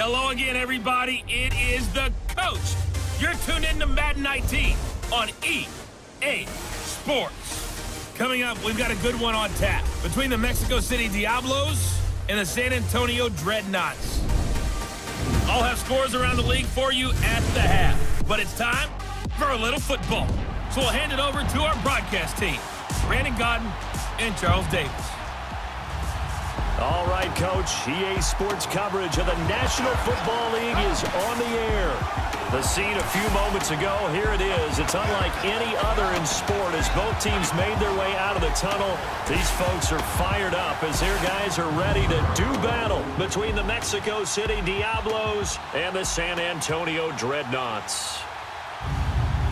Hello again, everybody. It is the coach. You're tuned in to Madden 19 on EA Sports. Coming up, we've got a good one on tap between the Mexico City Diablos and the San Antonio Dreadnoughts. I'll have scores around the league for you at the half, but it's time for a little football. So we'll hand it over to our broadcast team, Brandon Godden and Charles Davis. All right, Coach. EA Sports coverage of the National Football League is on the air. The scene a few moments ago, here it is. It's unlike any other in sport as both teams made their way out of the tunnel. These folks are fired up as their guys are ready to do battle between the Mexico City Diablos and the San Antonio Dreadnoughts.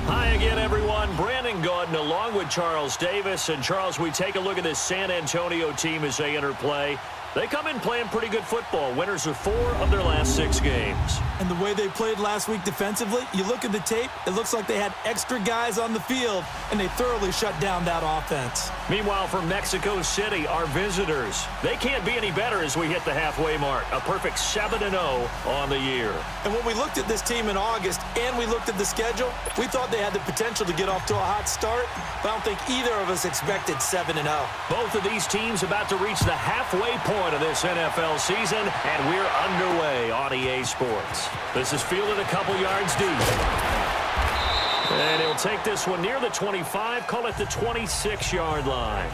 Hi again, everyone. Brandon Godden along with Charles Davis. And, Charles, we take a look at this San Antonio team as they enter play. They come in playing pretty good football. Winners of 4 of their last 6 games. And the way they played last week defensively, you look at the tape, it looks like they had extra guys on the field, and they thoroughly shut down that offense. Meanwhile, from Mexico City, our visitors, they can't be any better as we hit the halfway mark. A perfect 7-0 on the year. And when we looked at this team in August and we looked at the schedule, we thought they had the potential to get off to a hot start, but I don't think either of us expected 7-0. Both of these teams about to reach the halfway point of this NFL season, and we're underway on EA Sports. This is fielded a couple yards deep. And he'll take this one near the 25, call it the 26-yard line.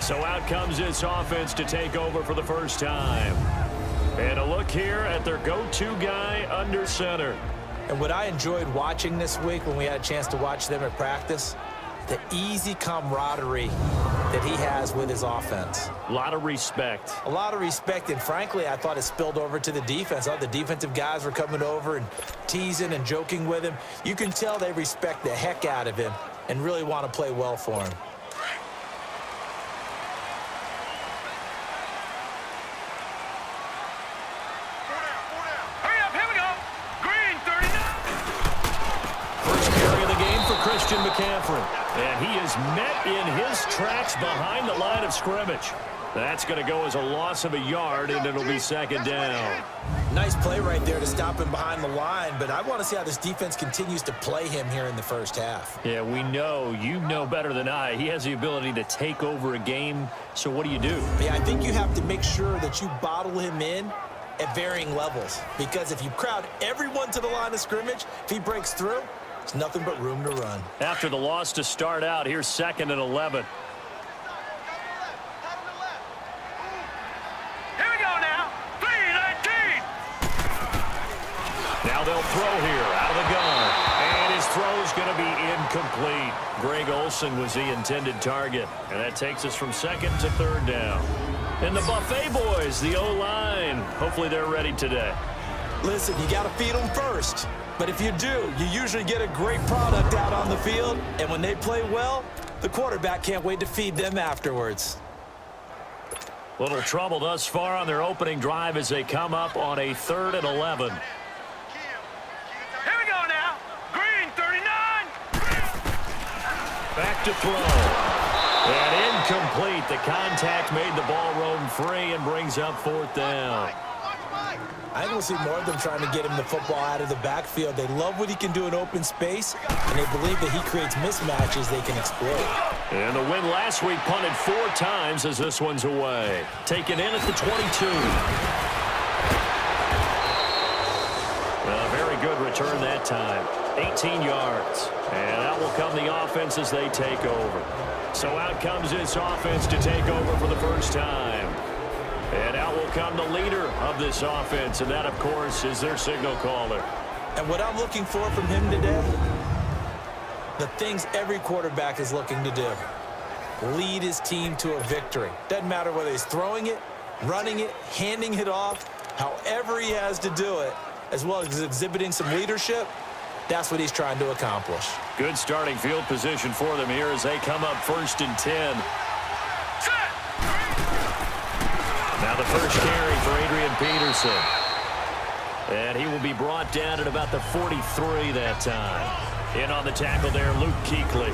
So out comes this offense to take over for the first time. And a look here at their go-to guy under center. And what I enjoyed watching this week when we had a chance to watch them at practice, the easy camaraderie that he has with his offense. A lot of respect. A lot of respect, and frankly, I thought it spilled over to the defense. The defensive guys were coming over and teasing and joking with him. You can tell they respect the heck out of him and really want to play well for him. Hurry up, here we go. Green 39. First carry of the game for Christian McCaffrey. And he is met in his tracks behind the line of scrimmage. That's going to go as a loss of a yard, and it'll be second down. Nice play right there to stop him behind the line, but I want to see how this defense continues to play him here in the first half. Yeah, we know. You know better than I. He has the ability to take over a game, so what do you do? Yeah, I think you have to make sure that you bottle him in at varying levels, because if you crowd everyone to the line of scrimmage, if he breaks through, there's nothing but room to run. After the loss to start out, here's 2nd and 11. Here we go now. 3-19. Now they'll throw here out of the gun. And his throw's going to be incomplete. Greg Olsen was the intended target. And that takes us from 2nd to 3rd down. And the Buffet boys, the O-line, hopefully they're ready today. Listen, you got to feed them first. But if you do, you usually get a great product out on the field. And when they play well, the quarterback can't wait to feed them afterwards. Little trouble thus far on their opening drive as they come up on a 3rd and 11. Here we go now. Green 39. Back to throw. And incomplete. The contact made the ball roam free and brings up 4th down. I think we'll see more of them trying to get him the football out of the backfield. They love what he can do in open space, and they believe that he creates mismatches they can exploit. And the win last week punted 4 times as this one's away. Taken in at the 22. A very good return that time. 18 yards. And out will come the offense as they take over. So out comes this offense to take over for the first time. And out will come the leader of this offense, and that, of course, is their signal caller. And what I'm looking for from him today, the things every quarterback is looking to do. Lead his team to a victory. Doesn't matter whether he's throwing it, running it, handing it off, however he has to do it, as well as exhibiting some leadership, that's what he's trying to accomplish. Good starting field position for them here as they come up 1st and 10. Now the first carry for Adrian Peterson. And he will be brought down at about the 43 that time. In on the tackle there, Luke Kuechly.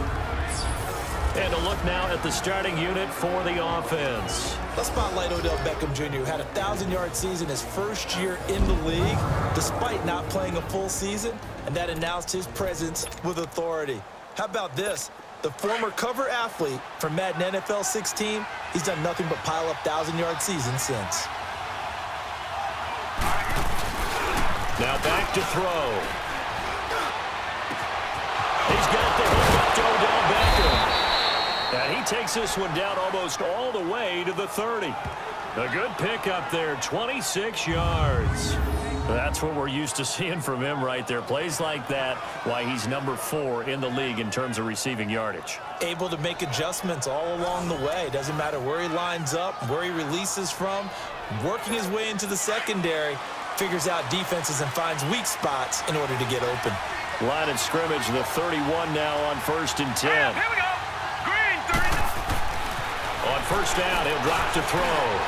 And a look now at the starting unit for the offense. Let's spotlight Odell Beckham Jr., who had a 1,000-yard season his first year in the league, despite not playing a full season, and that announced his presence with authority. How about this? The former cover athlete from Madden NFL 16, he's done nothing but pile up 1,000-yard seasons since. Now back to throw. He's got the hook up to Odell Beckham. And he takes this one down almost all the way to the 30. A good pickup there, 26 yards. That's what we're used to seeing from him right there. Plays like that, why he's number 4 in the league in terms of receiving yardage. Able to make adjustments all along the way. Doesn't matter where he lines up, where he releases from. Working his way into the secondary, figures out defenses and finds weak spots in order to get open. Line of scrimmage, the 31 now on 1st and 10. Here we go. Green, 30. On first down, he'll drop to throw.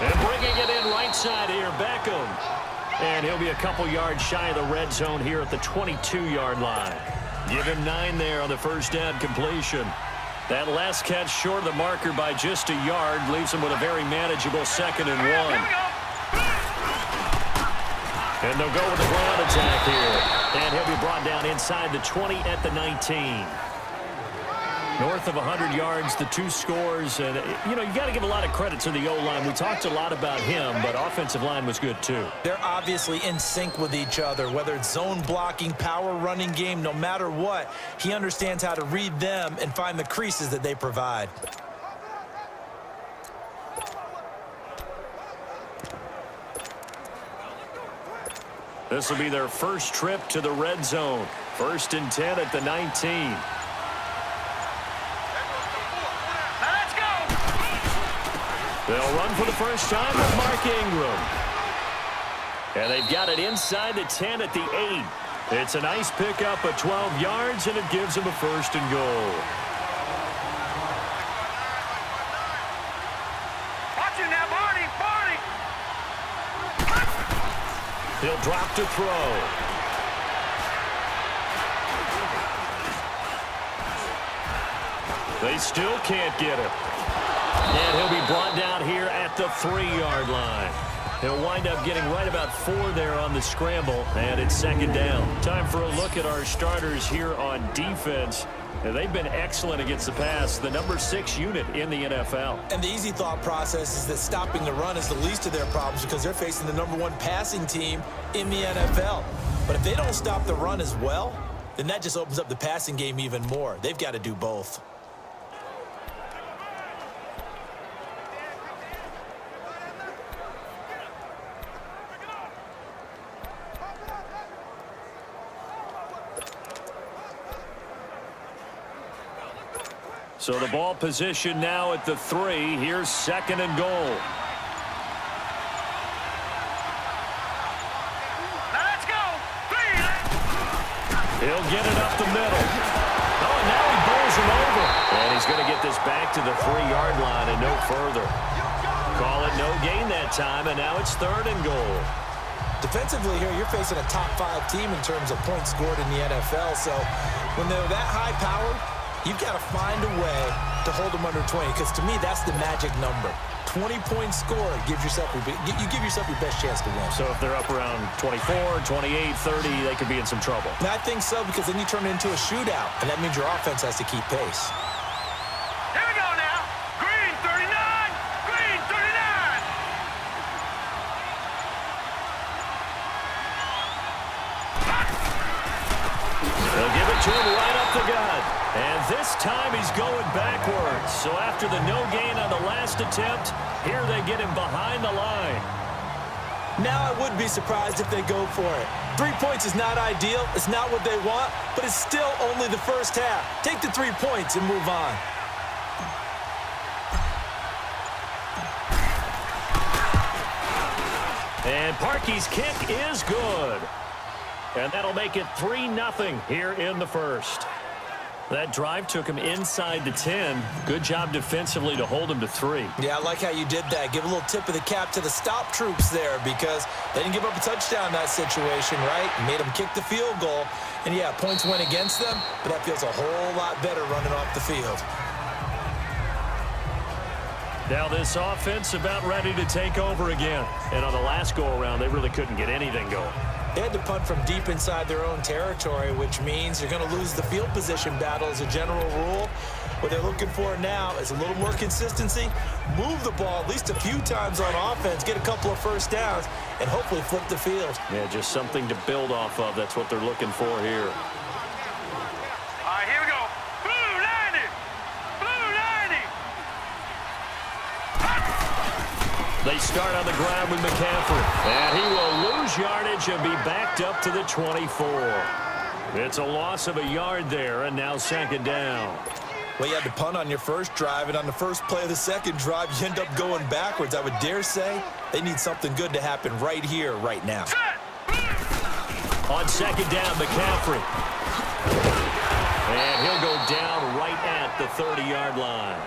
And bringing it in right side here, Beckham. And he'll be a couple yards shy of the red zone here at the 22-yard line. Give him 9 there on the first down completion. That last catch short of the marker by just a yard leaves him with a very manageable 2nd and 1. Here we go. And they'll go with the ground attack here. And he'll be brought down inside the 20 at the 19. North of 100 yards, the 2 scores. And, you know, you got to give a lot of credit to the O-line. We talked a lot about him, but offensive line was good too. They're obviously in sync with each other, whether it's zone blocking, power running game, no matter what. He understands how to read them and find the creases that they provide. This will be their first trip to the red zone. 1st and 10 at the 19. They'll run for the first time with Mark Ingram. And they've got it inside the 10 at the 8. It's a nice pickup of 12 yards, and it gives them a 1st and goal. Watch it now, Barney. Barney. He'll drop to throw. They still can't get him. And he'll be brought down here at the 3-yard line. He'll wind up getting right about 4 there on the scramble, and it's 2nd down. Time for a look at our starters here on defense. They've been excellent against the pass, the number 6 unit in the NFL. And the easy thought process is that stopping the run is the least of their problems because they're facing the number 1 passing team in the NFL. But if they don't stop the run as well, then that just opens up the passing game even more. They've got to do both. So the ball position now at the 3. Here's 2nd and goal. Let's go. He'll get it up the middle. Oh, and now he bowls him over. And he's going to get this back to the 3-yard line and no further. Call it no gain that time, and now it's 3rd and goal. Defensively here, you're facing a top 5 team in terms of points scored in the NFL. So when they're that high-powered, you've got to find a way to hold them under 20, because to me, that's the magic number. 20 points scored gives yourself you give yourself your best chance to win. So if they're up around 24, 28, 30, they could be in some trouble. And I think so, because then you turn it into a shootout, and that means your offense has to keep pace. Here we go now. Green, 39. Green, 39. They'll give it to him right up the gut. And this time he's going backwards. So after the no gain on the last attempt, here they get him behind the line. Now I would be surprised if they go for it. 3 points is not ideal. It's not what they want, but it's still only the first half. Take the 3 points and move on. And Parkey's kick is good. And that'll make it 3-0 here in the first. That drive took him inside the 10. Good job defensively to hold him to 3. Yeah, I like how you did that. Give a little tip of the cap to the stop troops there, because they didn't give up a touchdown in that situation, right? Made them kick the field goal. And, yeah, points went against them, but that feels a whole lot better running off the field. Now this offense about ready to take over again. And on the last go-around, they really couldn't get anything going. They had to punt from deep inside their own territory, which means you're going to lose the field position battle as a general rule. What they're looking for now is a little more consistency, move the ball at least a few times on offense, get a couple of first downs, and hopefully flip the field. Yeah, just something to build off of. That's what they're looking for here. All right, here we go. Blue 90. Blue 90. They start on the ground with McCaffrey. And he will lose yardage and be backed up to the 24. It's a loss of a yard there, and now second down. Well, you had to punt on your first drive, and on the first play of the second drive, you end up going backwards. I would dare say they need something good to happen right here, right now. On second down, McCaffrey. And he'll go down right at the 30-yard line.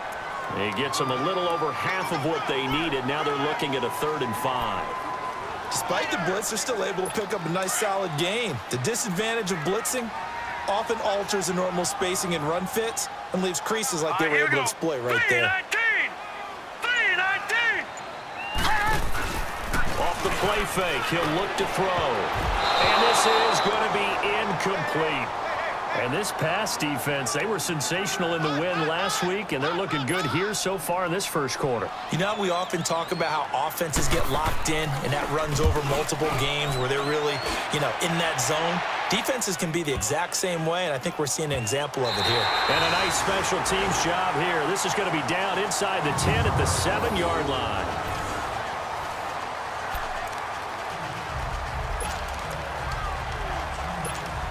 He gets them a little over half of what they needed. Now they're looking at a 3rd and 5. Despite the blitz, they're still able to pick up a nice, solid gain. The disadvantage of blitzing often alters the normal spacing and run fits and leaves creases like they were able to exploit right there. 319. Off the play fake, he'll look to throw. And this is going to be incomplete. And this pass defense, they were sensational in the win last week, and they're looking good here so far in this first quarter. You know, we often talk about how offenses get locked in, and that runs over multiple games where they're really, in that zone. Defenses can be the exact same way, and I think we're seeing an example of it here. And a nice special teams job here. This is going to be down inside the 10 at the 7-yard line.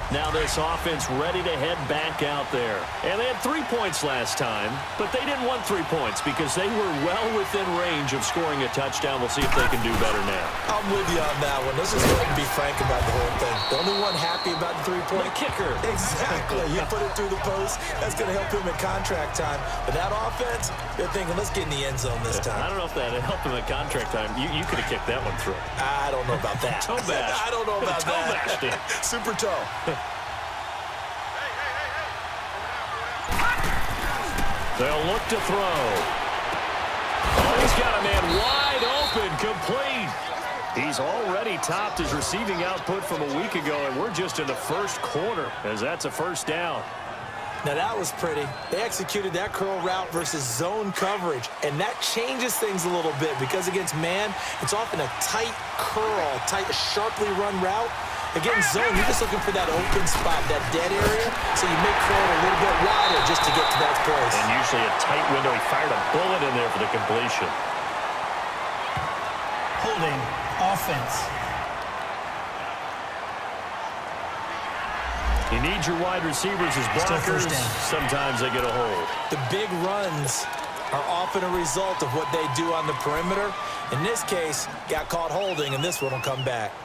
Now this offense ready to head back out there. And they had 3 points last time, but they didn't want 3 points because they were well within range of scoring a touchdown. We'll see if they can do better now. I'm with you on that one. Let's just go ahead and be frank about the whole thing. The only one happy about the 3-point kicker. Exactly. You put it through the post. That's going to help him at contract time. But that offense, they're thinking, let's get in the end zone this time. I don't know if that helped him at contract time. You could have kicked that one through. I don't know about that. Toe bash. I don't know about toe that. Bashed him. Super toe. They'll look to throw. Oh, he's got a man wide open, complete. He's already topped his receiving output from a week ago, and we're just in the first quarter as that's a first down. Now, that was pretty. They executed that curl route versus zone coverage, and that changes things a little bit because against man, it's often a tight curl, tight, sharply run route. Against zone, you're just looking for that open spot, that dead area, so you make curl a little bit wider just to get to that place. And usually a tight window. He fired a bullet in there for the completion. Holding offense. You need your wide receivers as blockers. Sometimes they get a hold. The big runs are often a result of what they do on the perimeter. In this case, got caught holding, and this one will come back.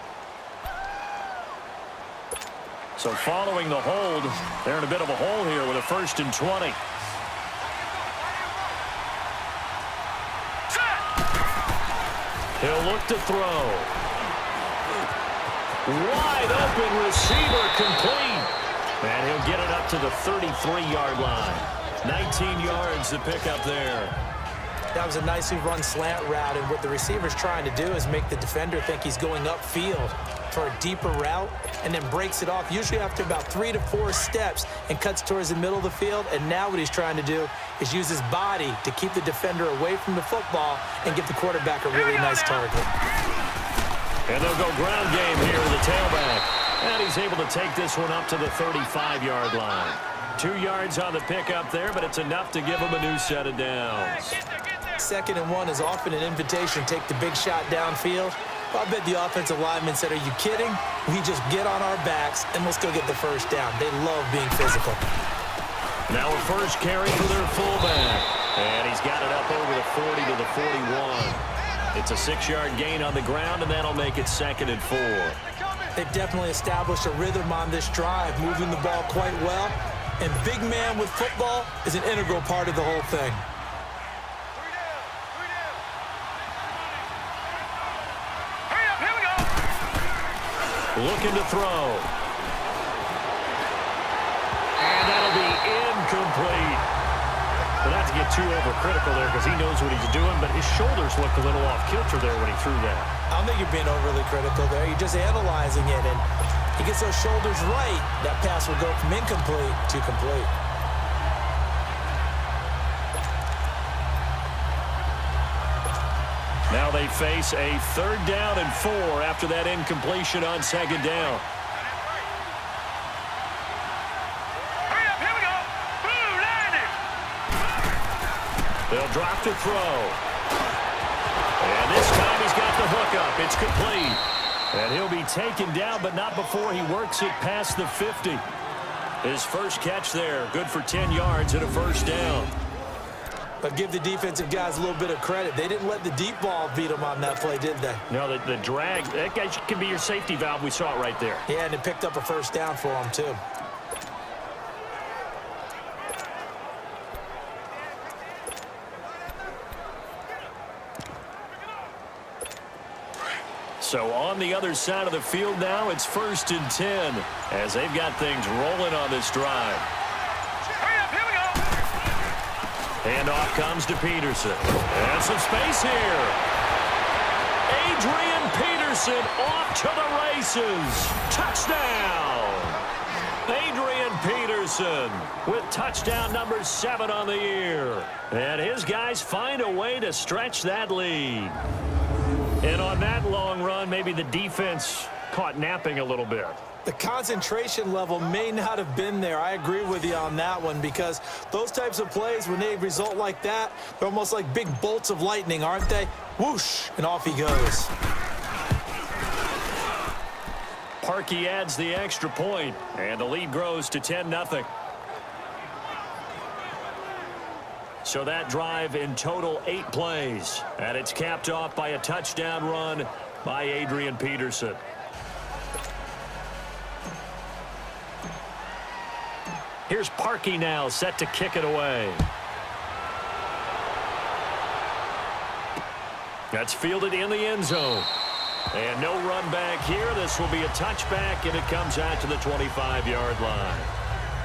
So following the hold, they're in a bit of a hole here with a 1st and 20. He'll look to throw. Wide open receiver, complete. And he'll get it up to the 33-yard line. 19 yards to pick up there. That was a nicely run slant route, and what the receiver's trying to do is make the defender think he's going upfield for a deeper route, and then breaks it off, usually after about 3 to 4 steps, and cuts towards the middle of the field. And now what he's trying to do is use his body to keep the defender away from the football and give the quarterback a really nice target. And they'll go ground game here with the tailback. And he's able to take this one up to the 35-yard line. 2 yards on the pickup there, but it's enough to give him a new set of downs. 2nd and 1 is often an invitation. Take the big shot downfield. Well, I bet the offensive lineman said, are you kidding? We just get on our backs and let's go get the first down. They love being physical. Now a first carry for their fullback. And he's got it up over the 40 to the 41. It's a 6-yard gain on the ground, and that'll make it 2nd and 4. They've definitely established a rhythm on this drive, moving the ball quite well. And big man with football is an integral part of the whole thing. Looking to throw. And that'll be incomplete. But not to get too overcritical there because he knows what he's doing, but his shoulders looked a little off kilter there when he threw that. I don't think you're being overly critical there. You're just analyzing it, and he gets those shoulders right. That pass will go from incomplete to complete. Now they face a 3rd down and 4 after that incompletion on 2nd down. Hurry up, here we go. Blue, line it. They'll drop to throw. And this time he's got the hook up. It's complete. And he'll be taken down, but not before he works it past the 50. His first catch there, good for 10 yards and a 1st down. But give the defensive guys a little bit of credit. They didn't let the deep ball beat them on that play, did they? No, the drag, that guy can be your safety valve. We saw it right there. Yeah, and it picked up a 1st down for them, too. So on the other side of the field now, it's 1st and 10 as they've got things rolling on this drive. Hurry up, here we go. Handoff comes to Peterson. And some space here. Adrian Peterson off to the races. Touchdown. Adrian Peterson with touchdown number 7 on the year. And his guys find a way to stretch that lead. And on that long run, maybe the defense caught napping a little bit. The concentration level may not have been there. I agree with you on that one because those types of plays, when they result like that, they're almost like big bolts of lightning, aren't they? Whoosh, and off he goes. Parkey adds the extra point, and the lead grows to 10-0. So that drive in total 8 plays, and it's capped off by a touchdown run by Adrian Peterson. Here's Parkey now, set to kick it away. That's fielded in the end zone. And no run back here. This will be a touchback, and it comes out to the 25-yard line.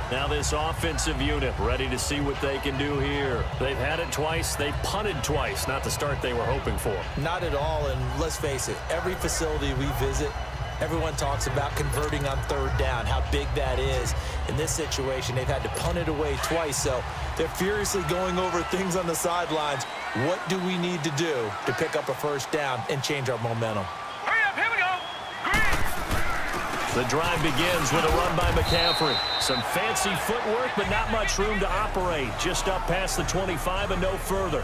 Now this offensive unit ready to see what they can do here. They've had it twice. They punted twice. Not the start they were hoping for. Not at all, and let's face it, every facility we visit, everyone talks about converting on 3rd down, how big that is. In this situation, they've had to punt it away twice, so they're furiously going over things on the sidelines. What do we need to do to pick up a 1st down and change our momentum? Hurry up, here we go. The drive begins with a run by McCaffrey. Some fancy footwork, but not much room to operate. Just up past the 25 and no further.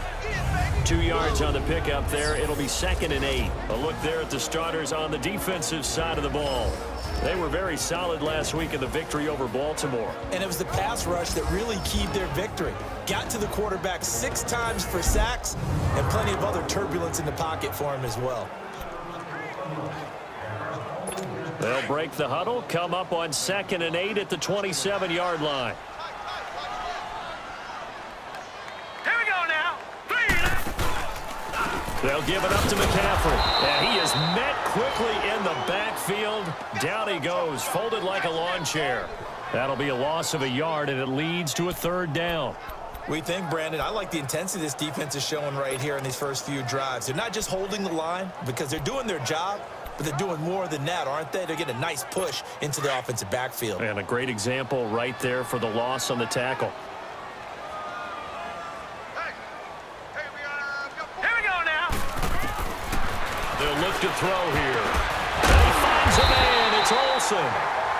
2 yards on the pickup there. It'll be 2nd and 8. A look there at the starters on the defensive side of the ball. They were very solid last week in the victory over Baltimore. And it was the pass rush that really keyed their victory. Got to the quarterback 6 times for sacks and plenty of other turbulence in the pocket for him as well. They'll break the huddle, come up on 2nd and 8 at the 27-yard line. Here we go now. They'll give it up to McCaffrey. And he is met quickly in the backfield. Down he goes, folded like a lawn chair. That'll be a loss of a yard, and it leads to a 3rd down. We think, Brandon, I like the intensity this defense is showing right here in these first few drives. They're not just holding the line because they're doing their job, but they're doing more than that, aren't they? They're getting a nice push into the offensive backfield. And a great example right there for the loss on the tackle. Here we go now. They'll look to throw here. And he finds a man. It's Olsen.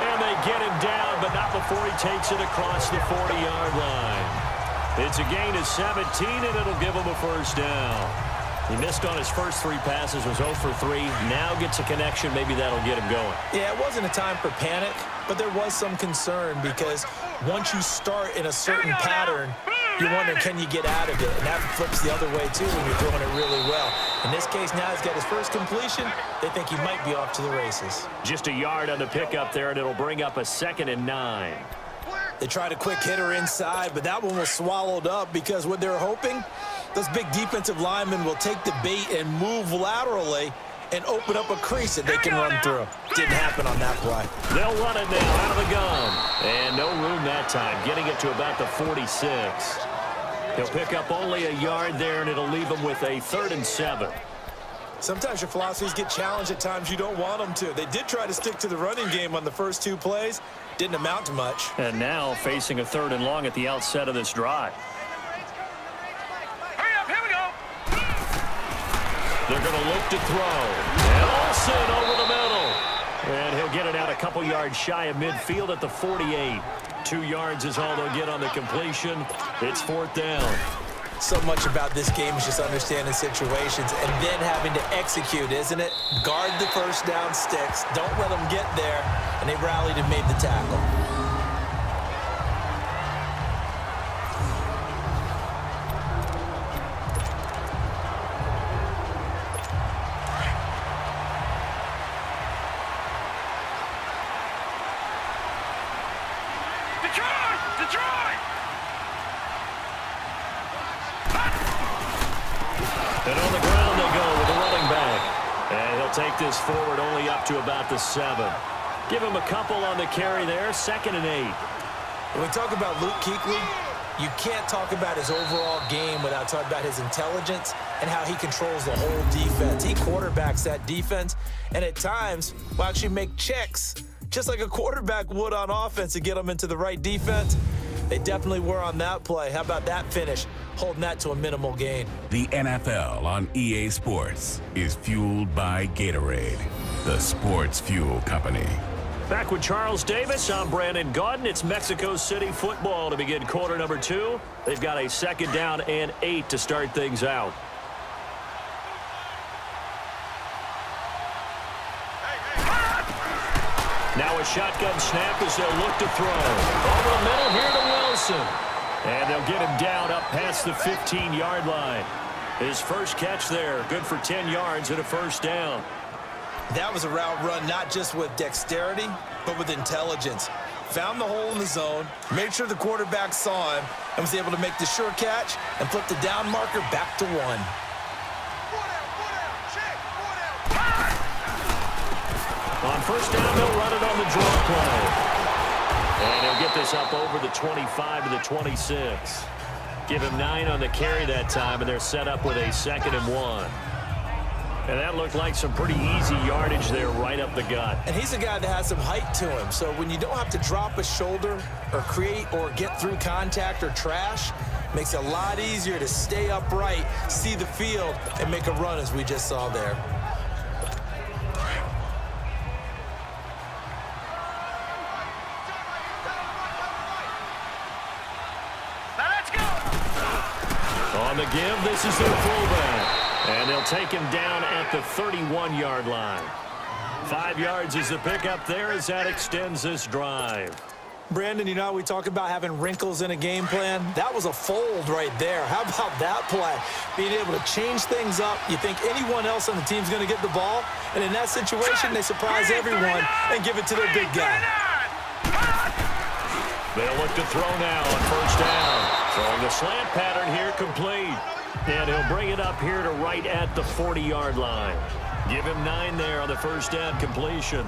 And they get him down, but not before he takes it across the 40-yard line. It's a gain of 17, and it'll give him a 1st down. He missed on his first 3 passes, was 0 for 3. Now gets a connection. Maybe that'll get him going. Yeah, it wasn't a time for panic, but there was some concern because once you start in a certain pattern, you're wondering, can you get out of it? And that flips the other way, too, when you're throwing it really well. In this case, now he's got his first completion. They think he might be off to the races. Just a yard on the pickup there, and it'll bring up a 2nd and 9. They tried a quick hitter inside, but that one was swallowed up because what they're hoping, those big defensive linemen will take the bait and move laterally and open up a crease that they can run through. Didn't happen on that play. They'll run it now out of the gun. And no room that time, getting it to about the 46. He'll pick up only a yard there, and it'll leave him with a 3rd and 7. Sometimes your philosophies get challenged at times you don't want them to. They did try to stick to the running game on the first 2 plays. Didn't amount to much. And now facing a 3rd and long at the outset of this drive. Hurry up, here we go. They're going to look to throw. And Olsen over the middle. And he'll get it out a couple yards shy of midfield at the 48. 2 yards is all they'll get on the completion. It's 4th down. So much about this game is just understanding situations and then having to execute, isn't it? Guard the first down sticks. Don't let them get there. And they rallied and made the tackle. Detroit! And on the ground they go with the running back. And he'll take this forward only up to about the 7. Give him a couple on the carry there. 2nd and 8. When we talk about Luke Kuechly, you can't talk about his overall game without talking about his intelligence and how he controls the whole defense. He quarterbacks that defense, and at times will actually make checks, just like a quarterback would on offense to get them into the right defense. They definitely were on that play. How about that finish? Holding that to a minimal gain. The NFL on EA Sports is fueled by Gatorade, the sports fuel company. Back with Charles Davis, I'm Brandon Gaudin. It's Mexico City football to begin quarter number 2. They've got a 2nd down and 8 to start things out. Now a shotgun snap as they'll look to throw. Over the middle here to Wilson. And they'll get him down up past the 15-yard line. His first catch there, good for 10 yards and a 1st down. That was a route run not just with dexterity, but with intelligence. Found the hole in the zone, made sure the quarterback saw him, and was able to make the sure catch and flip the down marker back to 1. On 1st down, they'll run it on the draw play. And he'll get this up over the 25 to the 26. Give him 9 on the carry that time, and they're set up with a 2nd and 1. And that looked like some pretty easy yardage there right up the gut. And he's a guy that has some height to him, so when you don't have to drop a shoulder or create or get through contact or trash, makes it a lot easier to stay upright, see the field, and make a run as we just saw there. On the give, this is their fullback. And they'll take him down at the 31-yard line. 5 yards is the pickup there as that extends this drive. Brandon, you know, we talk about having wrinkles in a game plan. That was a fold right there. How about that play? Being able to change things up. You think anyone else on the team's going to get the ball, and in that situation, they surprise everyone and give it to their big guy. They'll look to throw now on 1st down. Throwing the slant pattern here complete. And he'll bring it up here to right at the 40-yard line. Give him 9 there on the 1st down completion.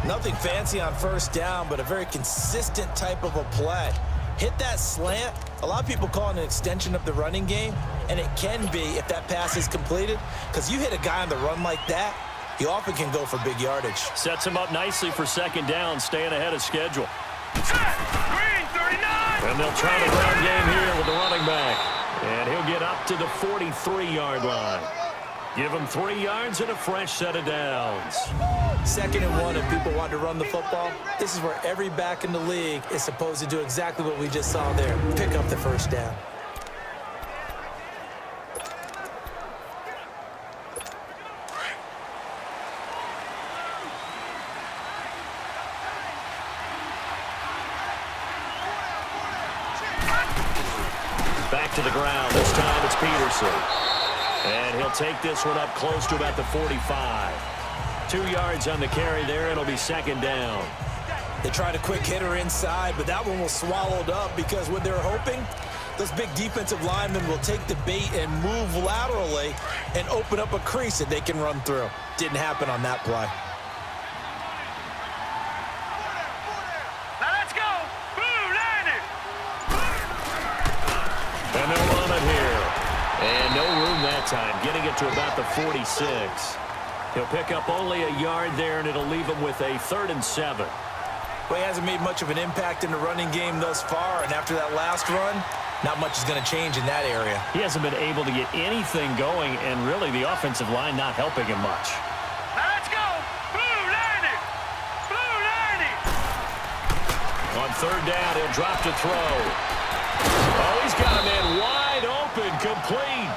Nothing fancy on 1st down, but a very consistent type of a play. Hit that slant. A lot of people call it an extension of the running game, and it can be if that pass is completed, because you hit a guy on the run like that, he often can go for big yardage. Sets him up nicely for 2nd down, staying ahead of schedule. Green 39. And they'll try the ground game here with the running back. And he'll get up to the 43-yard line. Give him 3 yards and a fresh set of downs. 2nd and 1 if people want to run the football. This is where every back in the league is supposed to do exactly what we just saw there. Pick up the 1st down. Back to the ground. This time it's Peterson. And he'll take this one up close to about the 45. 2 yards on the carry there. It'll be 2nd down. They tried a quick hitter inside, but that one was swallowed up because what they're hoping, those big defensive linemen will take the bait and move laterally and open up a crease that they can run through. Didn't happen on that play. Now let's go. Blue landed. And they'll run a time, getting it to about the 46. He'll pick up only a yard there, and it'll leave him with a 3rd and 7. Well, he hasn't made much of an impact in the running game thus far, and after that last run, not much is going to change in that area. He hasn't been able to get anything going, and really the offensive line not helping him much. Let's go! Blue Lightning! Blue Lightning! On 3rd down, he'll drop to throw. Oh, he's got a man wide open, complete.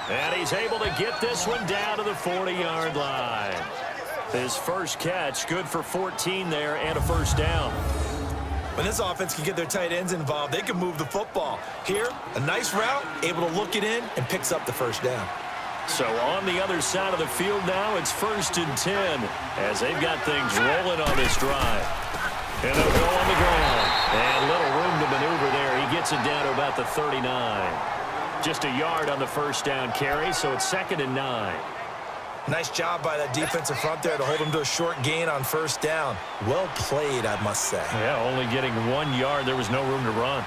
And he's able to get this one down to the 40-yard line. His first catch, good for 14 there and a 1st down. When this offense can get their tight ends involved, they can move the football. Here, a nice route, able to look it in, and picks up the 1st down. So on the other side of the field now, it's 1st and 10 as they've got things rolling on this drive. And they'll go on the ground. And little room to maneuver there. He gets it down to about the 39. Just a yard on the 1st down carry, so it's 2nd and 9. Nice job by that defensive front there to hold him to a short gain on 1st down. Well played, I must say. Yeah, only getting 1 yard. There was no room to run.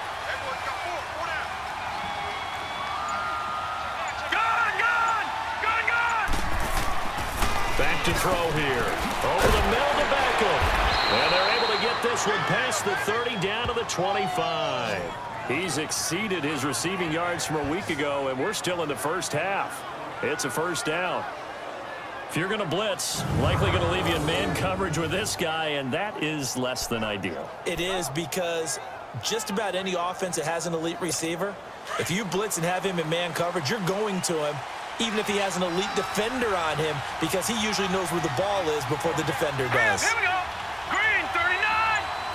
Back to throw here. Over the middle to Beckham. And they're able to get this one past the 30 down to the 25. He's exceeded his receiving yards from a week ago, and we're still in the 1st half. It's a 1st down. If you're going to blitz, likely going to leave you in man coverage with this guy, and that is less than ideal. It is, because just about any offense that has an elite receiver, if you blitz and have him in man coverage, you're going to him, even if he has an elite defender on him, because he usually knows where the ball is before the defender does. Here we go. Green 39.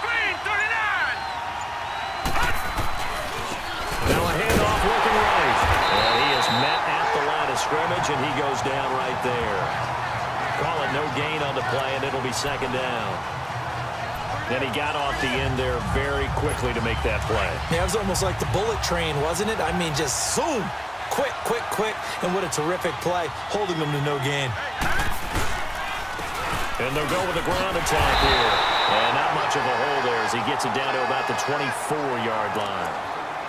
Green 39. Now a handoff looking right. And he is met at the line of scrimmage, and he goes down right there. Call it no gain on the play, and it'll be 2nd down. Then he got off the end there very quickly to make that play. Yeah, it was almost like the bullet train, wasn't it? I mean, just zoom. Quick, quick, quick. And what a terrific play, holding them to no gain. And they'll go with a ground attack here. And not much of a hole there as he gets it down to about the 24-yard line.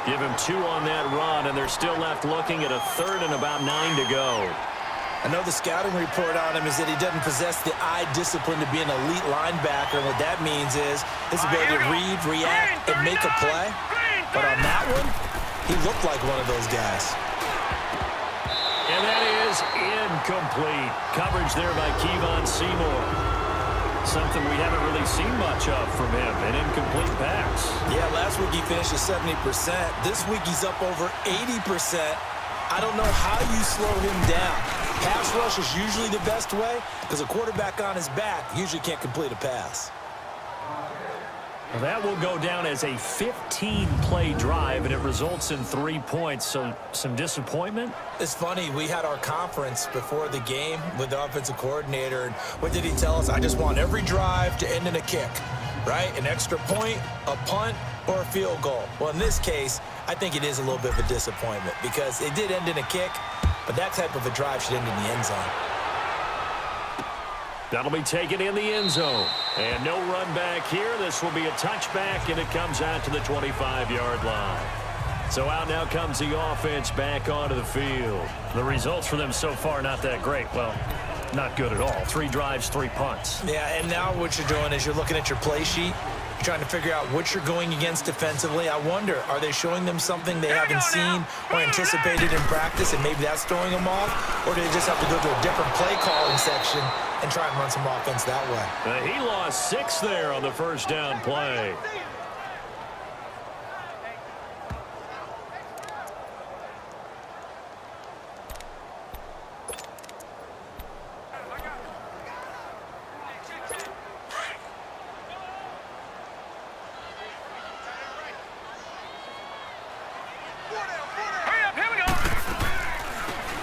Give him 2 on that run, and they're still left looking at a 3rd and about 9 to go. I know the scouting report on him is that he doesn't possess the eye discipline to be an elite linebacker, and what that means is his ability to read, react, and make a play. But on that one, he looked like one of those guys. And that is incomplete. Coverage there by Kevon Seymour. Something we haven't really seen much of from him, an incomplete pass. Yeah, last week he finished at 70%. This week he's up over 80%. I don't know how you slow him down. Pass rush is usually the best way because a quarterback on his back usually can't complete a pass. Well, that will go down as a 15-play drive, and it results in 3 points, so some disappointment. It's funny, we had our conference before the game with the offensive coordinator, and what did he tell us? I just want every drive to end in a kick, right? An extra point, a punt, or a field goal. Well, in this case, I think it is a little bit of a disappointment because it did end in a kick, but that type of a drive should end in the end zone. That'll be taken in the end zone. And no run back here. This will be a touchback, and it comes out to the 25-yard line. So out now comes the offense back onto the field. The results for them so far not that great. Well, not good at all. 3 drives, 3 punts. Yeah, and now what you're doing is you're looking at your play sheet. You're trying to figure out what you're going against defensively. I wonder, are they showing them something they haven't seen or anticipated in practice, and maybe that's throwing them off? Or do they just have to go to a different play calling section and try and run some offense that way? He lost 6 there on the 1st down play.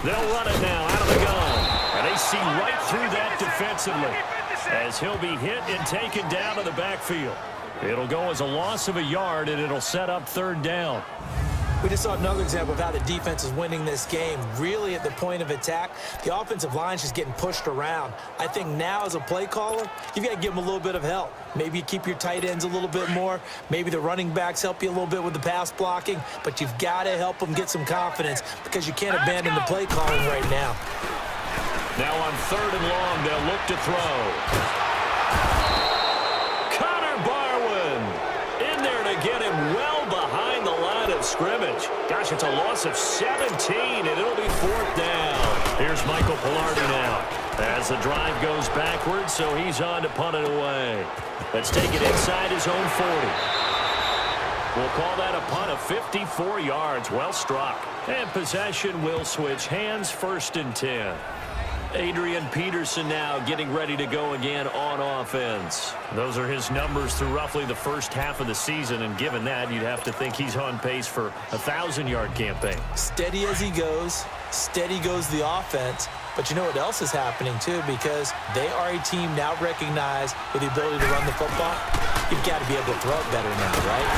They'll run it now out of the gun. And they see right through that defensively as he'll be hit and taken down to the backfield. It'll go as a loss of a yard, and it'll set up 3rd down. We just saw another example of how the defense is winning this game. Really at the point of attack, the offensive line is just getting pushed around. I think now as a play caller, you've got to give them a little bit of help. Maybe you keep your tight ends a little bit more. Maybe the running backs help you a little bit with the pass blocking. But you've got to help them get some confidence because you can't abandon the play calling right now. Now on 3rd and long, they'll look to throw. Get him well behind the line of scrimmage. Gosh, it's a loss of 17, and it'll be 4th down. Here's Michael Pilardi now as the drive goes backwards, so he's on to punt it away. Let's take it inside his own 40. We'll call that a punt of 54 yards. Well struck. And possession will switch hands, 1st and 10. Adrian Peterson now getting ready to go again on offense. Those are his numbers through roughly the first half of the season, and given that, you'd have to think he's on pace for a 1,000-yard campaign. Steady as he goes, steady goes the offense. But you know what else is happening, too, because they are a team now recognized with the ability to run the football. You've got to be able to throw it better now, right?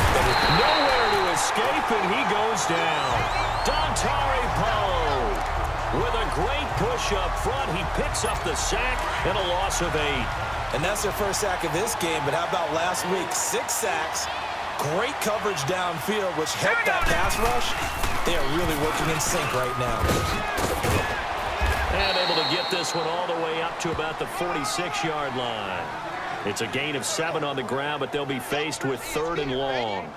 Nowhere to escape, and he goes down. Dontari Poe. With a great push up front, he picks up the sack and a loss of 8. And that's their first sack of this game, but how about last week? 6 sacks, great coverage downfield, which helped that pass rush. They are really working in sync right now. And able to get this one all the way up to about the 46-yard line. It's a gain of 7 on the ground, but they'll be faced with 3rd and long.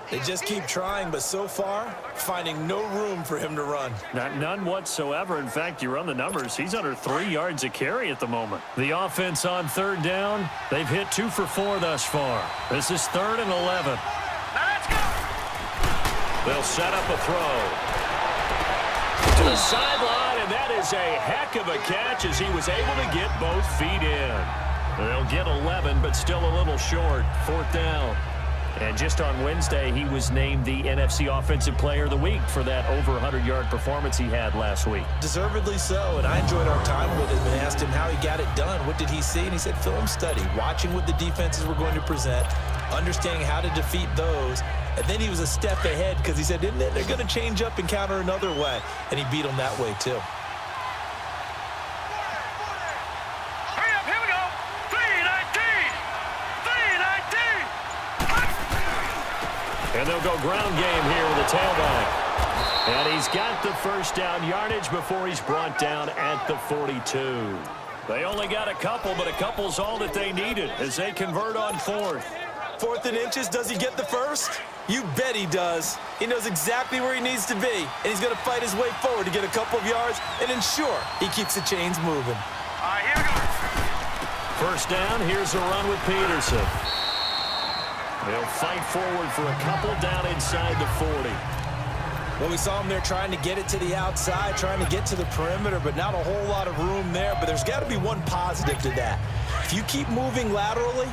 They just keep trying, but so far, finding no room for him to run. None whatsoever. In fact, you run the numbers, he's under 3 yards a carry at the moment. The offense on 3rd down, they've hit 2 for 4 thus far. This is 3rd and 11. Let's go. They'll set up a throw to the sideline, and that is a heck of a catch as he was able to get both feet in. They'll get 11, but still a little short. 4th down. And just on Wednesday, he was named the NFC Offensive Player of the Week for that over 100-yard performance he had last week. Deservedly so, and I enjoyed our time with him and asked him how he got it done. What did he see? And he said film study, watching what the defenses were going to present, understanding how to defeat those. And then he was a step ahead because he said, they're going to change up and counter another way. And he beat them that way, too. Hurry up, here we go. 3-19. 3-19. And they'll go ground game here with the tailback. And he's got the first down yardage before he's brought down at the 42. They only got a couple, but a couple's all that they needed as they convert on 4th. 4th and inches, does he get the first? You bet he does. He knows exactly where he needs to be, and he's going to fight his way forward to get a couple of yards and ensure he keeps the chains moving. All right, here we go. First down, here's a run with Peterson. They'll fight forward for a couple down inside the 40. Well, we saw him there trying to get it to the outside, trying to get to the perimeter, but not a whole lot of room there. But there's got to be one positive to that. If you keep moving laterally,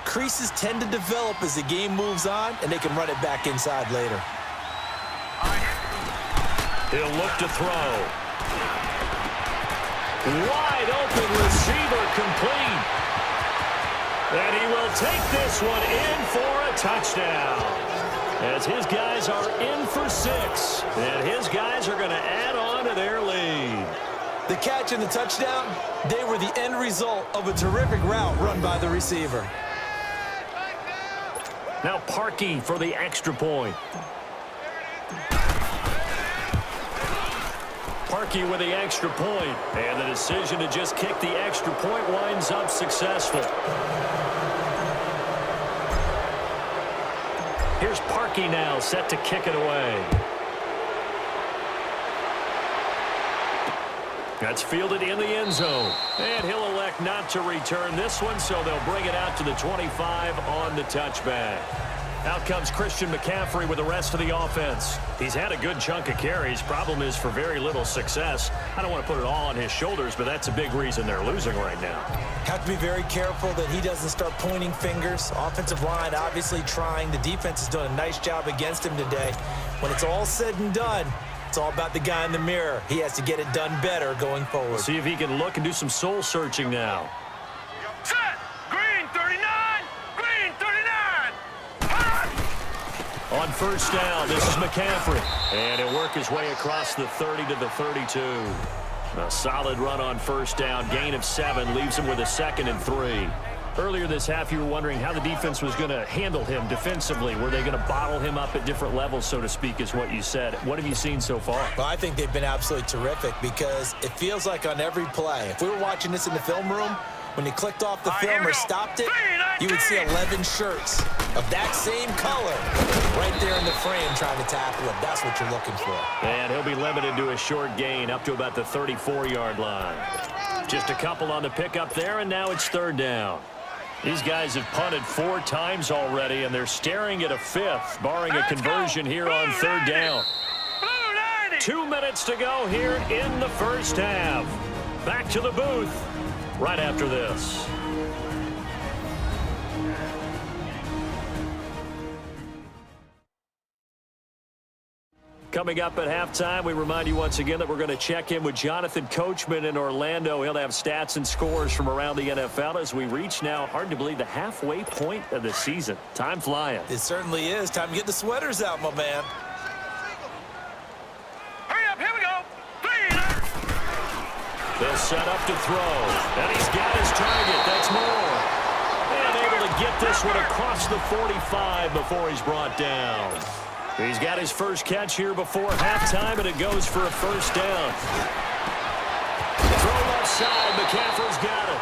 creases tend to develop as the game moves on, and they can run it back inside later. He'll look to throw. Wide open receiver complete. And he will take this one in for a touchdown. As his guys are in for 6. And his guys are going to add on to their lead. The catch and the touchdown, they were the end result of a terrific route run by the receiver. Now Parkey for the extra point. Parkey with the extra point. And the decision to just kick the extra point winds up successful. Here's Parkey now set to kick it away. That's fielded in the end zone. And he'll elect not to return this one, so they'll bring it out to the 25 on the touchback. Out comes Christian McCaffrey with the rest of the offense. He's had a good chunk of carries. Problem is for very little success. I don't want to put it all on his shoulders, but that's a big reason they're losing right now. Have to be very careful that he doesn't start pointing fingers. Offensive line obviously trying. The defense is doing a nice job against him today. When it's all said and done, it's all about the guy in the mirror. He has to get it done better going forward. See if he can look and do some soul searching now. Set. Green 39. Green 39. On On first down, this is McCaffrey. And he'll work his way across the 30 to the 32. A solid run on first down. Gain of 7 leaves him with a 2nd and 3. Earlier this half, you were wondering how the defense was going to handle him defensively. Were they going to bottle him up at different levels, so to speak, is what you said. What have you seen so far? Well, I think they've been absolutely terrific because it feels like on every play, if we were watching this in the film room, when he clicked off the film or stopped it, you would see 11 shirts of that same color right there in the frame trying to tackle him. That's what you're looking for. And he'll be limited to a short gain up to about the 34-yard line. Just a couple on the pickup there, and now it's 3rd down. These guys have punted 4 times already, and they're staring at a 5th, barring a conversion here on 3rd down. 2 minutes to go here in the first half. Back to the booth right after this. Coming up at halftime, we remind you once again that we're going to check in with Jonathan Coachman in Orlando. He'll have stats and scores from around the NFL as we reach now, hard to believe, the halfway point of the season. Time flying. It certainly is. Time to get the sweaters out, my man. Hurry up, here we go. They'll set up to throw. And he's got his target. That's Moore. And able to get this one across the 45 before he's brought down. He's got his first catch here before halftime, and it goes for a first down. Throw left side. McCaffrey's got it.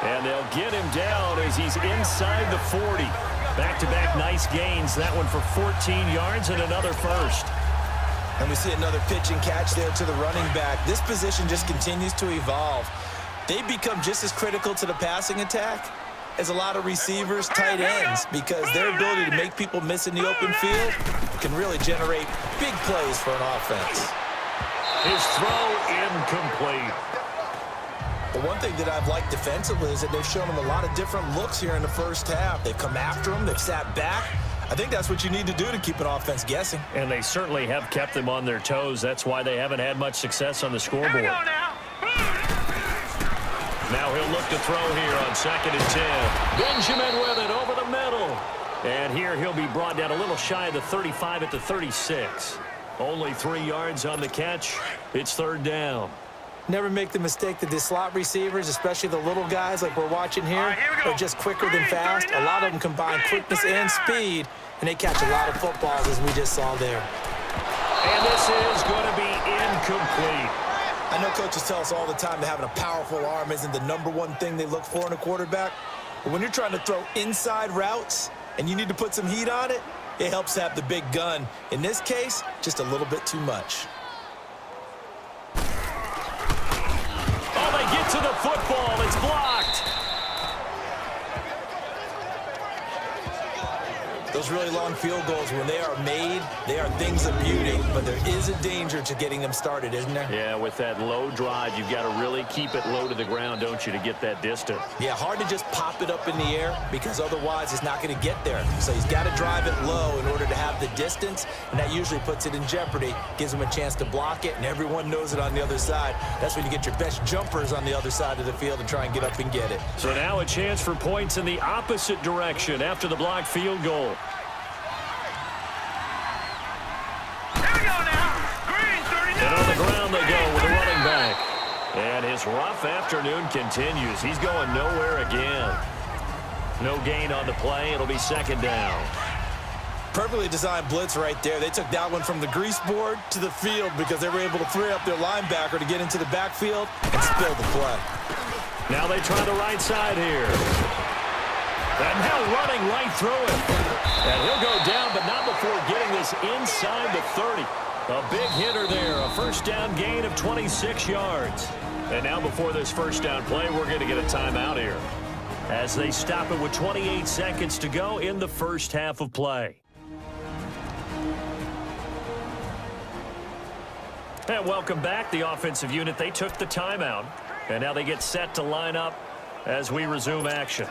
And they'll get him down as he's inside the 40. Back-to-back nice gains. That one for 14 yards and another first. And we see another pitch and catch there to the running back. This position just continues to evolve. They become just as critical to the passing attack as a lot of receivers, tight ends, because their ability to make people miss in the open field can really generate big plays for an offense. His throw incomplete. The one thing that I've liked defensively is that they've shown him a lot of different looks here in the first half. They've come after him. They've sat back. I think that's what you need to do to keep an offense guessing. And they certainly have kept them on their toes. That's why they haven't had much success on the scoreboard. Now he'll look to throw here on 2nd and 10. Benjamin with it over the middle. And here he'll be brought down a little shy of the 35 at the 36. Only 3 yards on the catch. It's 3rd down. Never make the mistake that the slot receivers, especially the little guys like we're watching here, are just quicker than fast. A lot of them combine quickness and speed, and they catch a lot of footballs, as we just saw there. And this is going to be incomplete. I know coaches tell us all the time that having a powerful arm isn't the #1 thing they look for in a quarterback. But when you're trying to throw inside routes and you need to put some heat on it, it helps to have the big gun. In this case, just a little bit too much. Oh, they get to the football. It's blocked. Those really long field goals, when they are made, they are things of beauty, but there is a danger to getting them started, isn't there? Yeah, with that low drive, you've got to really keep it low to the ground, don't you, to get that distance. Yeah, hard to just pop it up in the air because otherwise it's not going to get there. So he's got to drive it low in order to have the distance, and that usually puts it in jeopardy, gives him a chance to block it, and everyone knows it on the other side. That's when you get your best jumpers on the other side of the field and try and get up and get it. So now a chance for points in the opposite direction after the blocked field goal. And on the ground they go with a running back. And his rough afternoon continues. He's going nowhere again. No gain on the play. It'll be 2nd down. Perfectly designed blitz right there. They took that one from the grease board to the field because they were able to free up their linebacker to get into the backfield and spill the play. Now they try the right side here. And now running right through it. And he'll go down, but not before getting this inside the 30. A big hitter there, a first down gain of 26 yards. And now before this first down play, we're going to get a timeout here as they stop it with 28 seconds to go in the first half of play. And welcome back. The offensive unit, they took the timeout. And now they get set to line up as we resume action.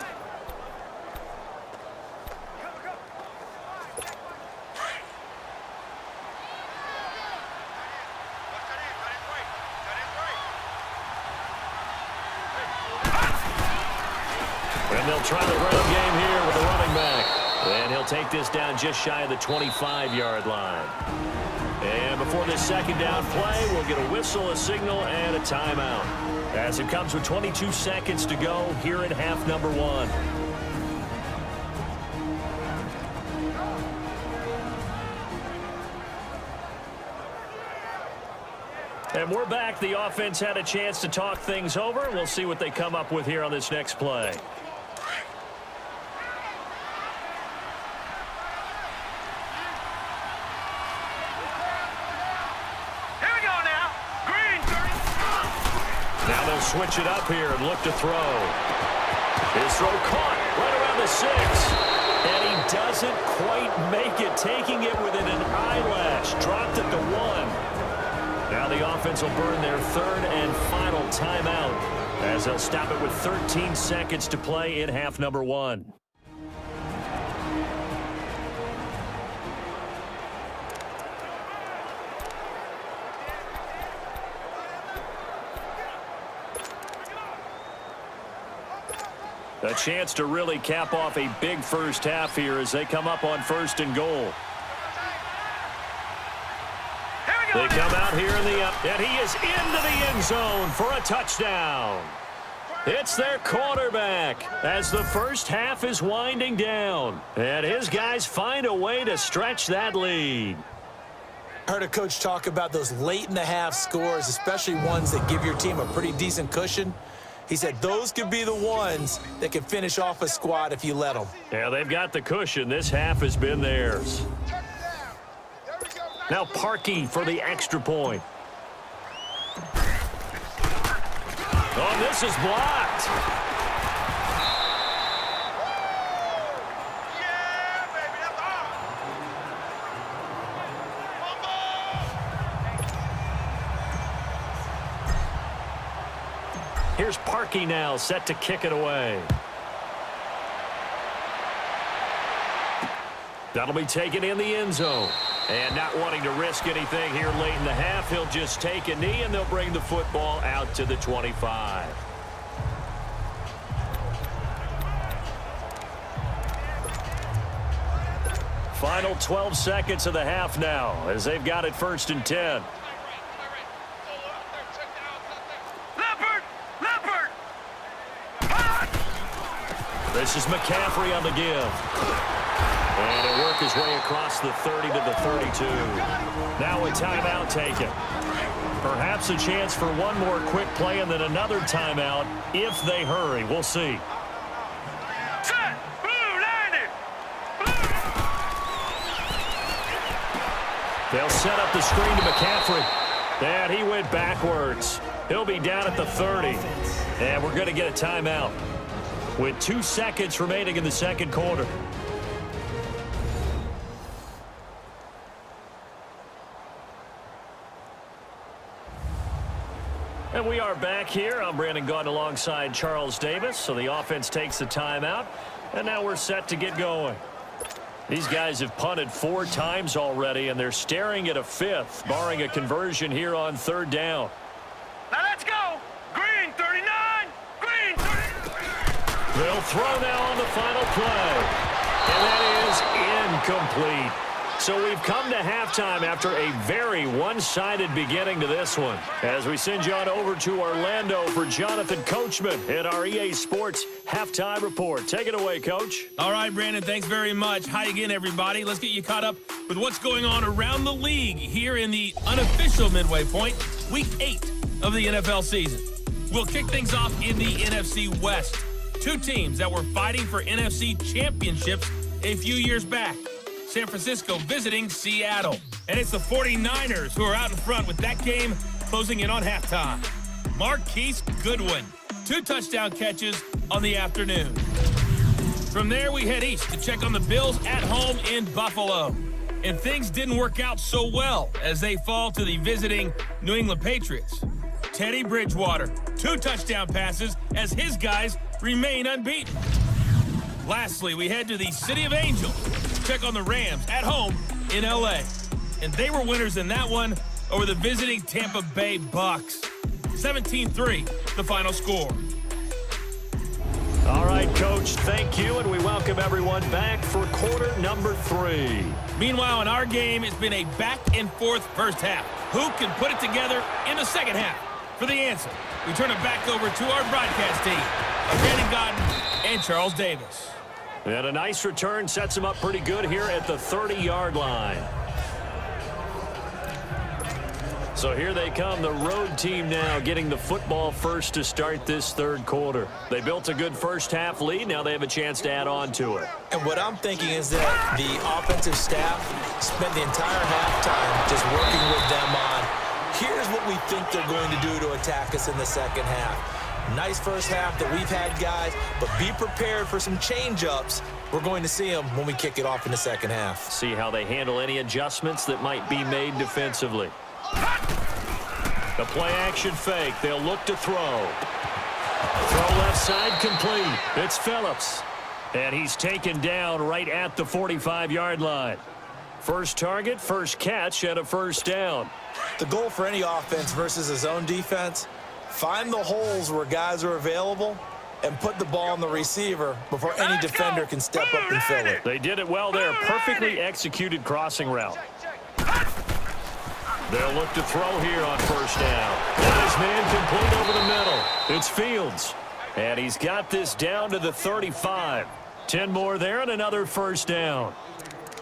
And they'll try the ground game here with the running back. And he'll take this down just shy of the 25-yard line. And before this second down play, we'll get a whistle, a signal, and a timeout, as it comes with 22 seconds to go here in half number 1. And we're back. The offense had a chance to talk things over. We'll see what they come up with here on this next play. Here we go now. Green 30. Now they'll switch it up here and look to throw. His throw caught right around the 6. And he doesn't quite make it, taking it within an eyelash. Dropped at the 1. Now the offense will burn their third and final timeout, as they'll stop it with 13 seconds to play in half number 1. A chance to really cap off a big first half here as they come up on 1st and goal. They come out here in the and he is into the end zone for a touchdown. It's their quarterback as the first half is winding down, and his guys find a way to stretch that lead. Heard a coach talk about those late in the half scores, especially ones that give your team a pretty decent cushion. He said those could be the ones that can finish off a squad if you let them. Yeah, they've got the cushion. This half has been theirs. Now Parkey for the extra point. Oh, this is blocked. Yeah, baby, that's all. Here's Parkey now, set to kick it away. That'll be taken in the end zone. And not wanting to risk anything here late in the half, he'll just take a knee, and they'll bring the football out to the 25. Final 12 seconds of the half now, as they've got it 1st and 10. Leopard! This is McCaffrey on the give. And he'll work his way across the 30 to the 32. Now a timeout taken. Perhaps a chance for one more quick play and then another timeout if they hurry. We'll see. Set! Blue landed! They'll set up the screen to McCaffrey. And he went backwards. He'll be down at the 30. And we're going to get a timeout with 2 seconds remaining in the second quarter. And we are back here. I'm Brandon Gaudin alongside Charles Davis. So the offense takes the timeout, and now we're set to get going. These guys have punted 4 times already, and they're staring at a 5th, barring a conversion here on 3rd down. Now let's go! Green 39! Green 30! They'll throw now on the final play. And that is incomplete. So we've come to halftime after a very one-sided beginning to this one. As we send you on over to Orlando for Jonathan Coachman in our EA Sports Halftime Report. Take it away, Coach. All right, Brandon, thanks very much. Hi again, everybody. Let's get you caught up with what's going on around the league here in the unofficial midway point, Week 8 of the NFL season. We'll kick things off in the NFC West. 2 teams that were fighting for NFC championships a few years back. San Francisco visiting Seattle. And it's the 49ers who are out in front with that game closing in on halftime. Marquise Goodwin, 2 touchdown catches on the afternoon. From there, we head east to check on the Bills at home in Buffalo. And things didn't work out so well as they fall to the visiting New England Patriots. Teddy Bridgewater, 2 touchdown passes as his guys remain unbeaten. Lastly, we head to the City of Angels to check on the Rams at home in L.A. And they were winners in that one over the visiting Tampa Bay Bucks. 17-3, the final score. All right, Coach, thank you. And we welcome welcome everyone back for quarter number 3. Meanwhile, in our game, it's been a back-and-forth first half. Who can put it together in the second half? For the answer, we turn it back over to our broadcast team of Brandon Godden and Charles Davis. And a nice return sets him up pretty good here at the 30-yard line. So here they come, the road team now getting the football first to start this third quarter. They built a good first half lead. Now they have a chance to add on to it. And what I'm thinking is that the offensive staff spent the entire halftime just working with them on, here's what we think they're going to do to attack us in the second half. Nice first half that we've had, guys, but be prepared for some change-ups. We're going to see them when we kick it off in the second half. See how they handle any adjustments that might be made defensively. The play-action fake. They'll look to throw. Throw left side complete. It's Phillips. And he's taken down right at the 45-yard line. First target, first catch, and a first down. The goal for any offense versus a zone defense, find the holes where guys are available and put the ball on the receiver before any defender can step up and fill it. They did it well there. Perfectly executed crossing route. They'll look to throw here on first down. Nice man complete over the middle. It's Fields. And he's got this down to the 35. 10 more there and another first down.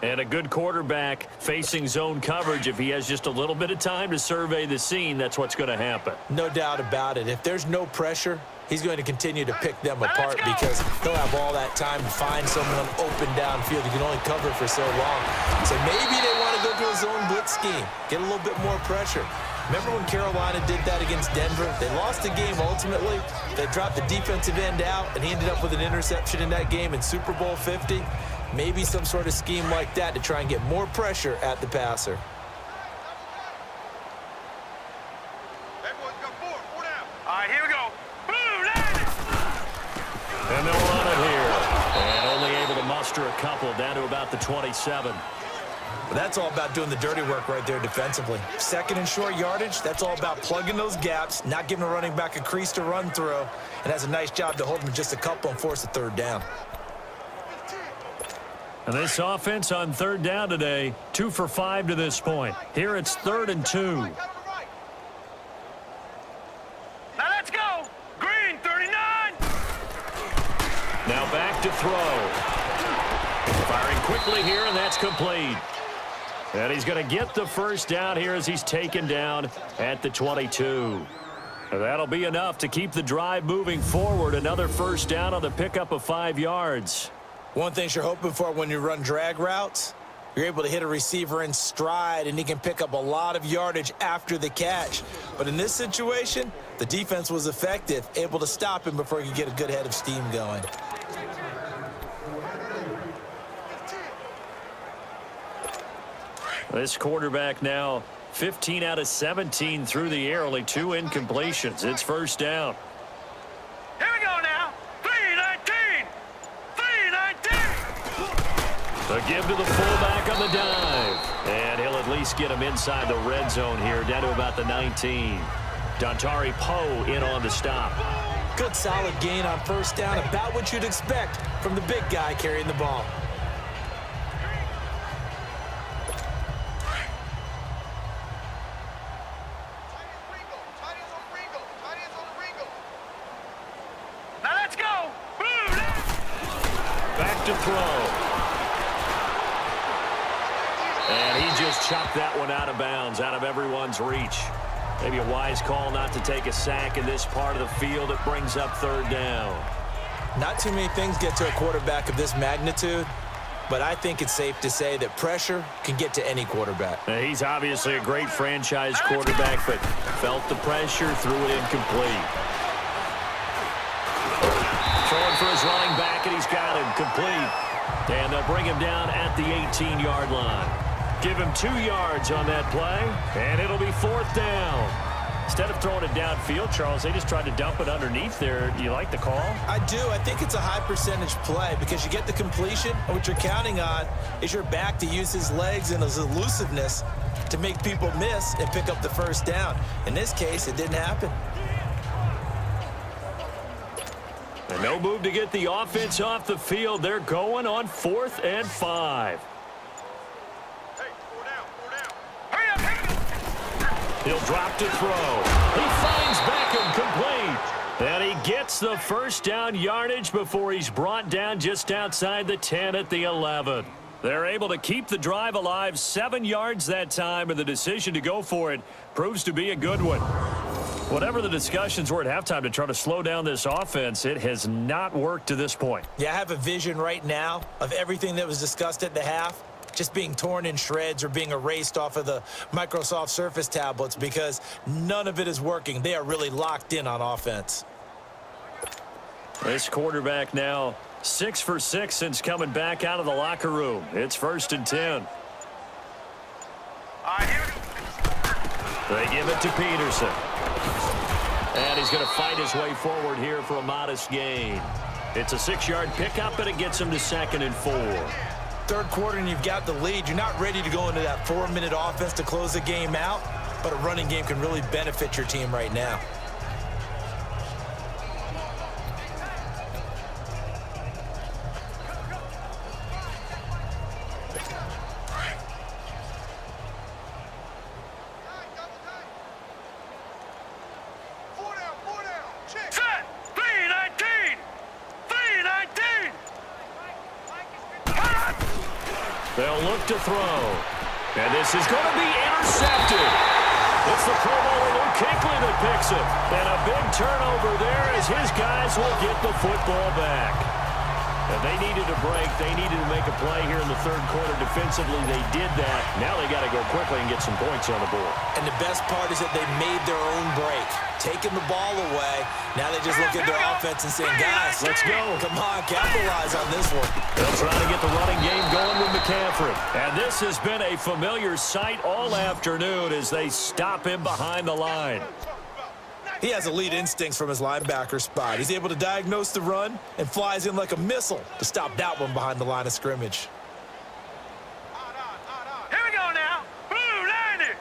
And a good quarterback facing zone coverage. If he has just a little bit of time to survey the scene, that's what's going to happen. No doubt about it. If there's no pressure, he's going to continue to pick them apart because he'll have all that time to find someone open downfield. He can only cover for so long. So maybe they want to go to a zone blitz scheme, get a little bit more pressure. Remember when Carolina did that against Denver? They lost the game ultimately. They dropped the defensive end out, and he ended up with an interception in that game in Super Bowl 50. Maybe some sort of scheme like that to try and get more pressure at the passer. All right, here we go. Boom, land it. And they'll run it here. And only able to muster a couple down to about the 27. But that's all about doing the dirty work right there defensively. Second and short yardage, that's all about plugging those gaps, not giving a running back a crease to run through, and has a nice job to hold him just a couple and force a third down. And this offense on third down today, 2 for 5 to this point. Here it's 3rd and 2. Now let's go. Green, 39. Now back to throw. Firing quickly here, and that's complete. And he's going to get the first down here as he's taken down at the 22. And that'll be enough to keep the drive moving forward. Another first down on the pickup of 5 yards. One thing you're hoping for when you run drag routes, you're able to hit a receiver in stride, and he can pick up a lot of yardage after the catch. But in this situation, the defense was effective, able to stop him before he could get a good head of steam going. This quarterback now 15 out of 17 through the air, only 2 incompletions. It's first down. Here we go now. 3-19. 3-19. The give to the fullback on the dive. And he'll at least get him inside the red zone here, down to about the 19. Dontari Poe in on the stop. Good solid gain on first down, about what you'd expect from the big guy carrying the ball. Now let's go. Boom. Back to throw. And he just chopped that one out of bounds, out of everyone's reach. Maybe a wise call not to take a sack in this part of the field. It brings up third down. Not too many things get to a quarterback of this magnitude, but I think it's safe to say that pressure can get to any quarterback. Now, he's obviously a great franchise quarterback, but felt the pressure, threw it incomplete. Throwing for his running back, and he's got him complete. And they'll bring him down at the 18-yard line. Give him 2 yards on that play, and it'll be 4th down. Instead of throwing it downfield, Charles, they just tried to dump it underneath there. Do you like the call? I do. I think it's a high percentage play because you get the completion, and what you're counting on is your back to use his legs and his elusiveness to make people miss and pick up the first down. In this case, it didn't happen. And no move to get the offense off the field. They're going on 4th and 5. Hey, 4 down, 4 down. Hurry up, hurry up. He'll drop to throw. He finds Beckham complete. And he gets the first down yardage before he's brought down just outside the 10 at the 11. They're able to keep the drive alive, 7 yards that time, and the decision to go for it proves to be a good one. Whatever the discussions were at halftime to try to slow down this offense, it has not worked to this point. Yeah, I have a vision right now of everything that was discussed at the half just being torn in shreds or being erased off of the Microsoft Surface tablets because none of it is working. They are really locked in on offense. This quarterback now 6 for 6 since coming back out of the locker room. It's 1st and 10. All right, here we go. They give it to Peterson. And he's going to fight his way forward here for a modest gain. It's a 6-yard pickup, and it gets him to 2nd and 4. Third quarter and you've got the lead. You're not ready to go into that 4-minute offense to close the game out, but a running game can really benefit your team right now. Set. 3-19. 3-19. They'll look to throw. And this is going to be intercepted. It's the Pro Bowler Luke Kuechly that picks it. And a big turnover there as his guys will get the football back. And they needed a break. They needed to make a play here in the third quarter. Defensively, they did that. Now they got to go quickly and get some points on the board. And the best part is that they made their own break. Taking the ball away. Now they just look at their offense and saying, guys, Let's go. come on, capitalize on this one. They'll try to get the running game going with McCaffrey. And this has been a familiar sight all afternoon as they stop him behind the line. He has elite instincts from his linebacker spot. He's able to diagnose the run and flies in like a missile to stop that one behind the line of scrimmage. Here we go now. Blue 90.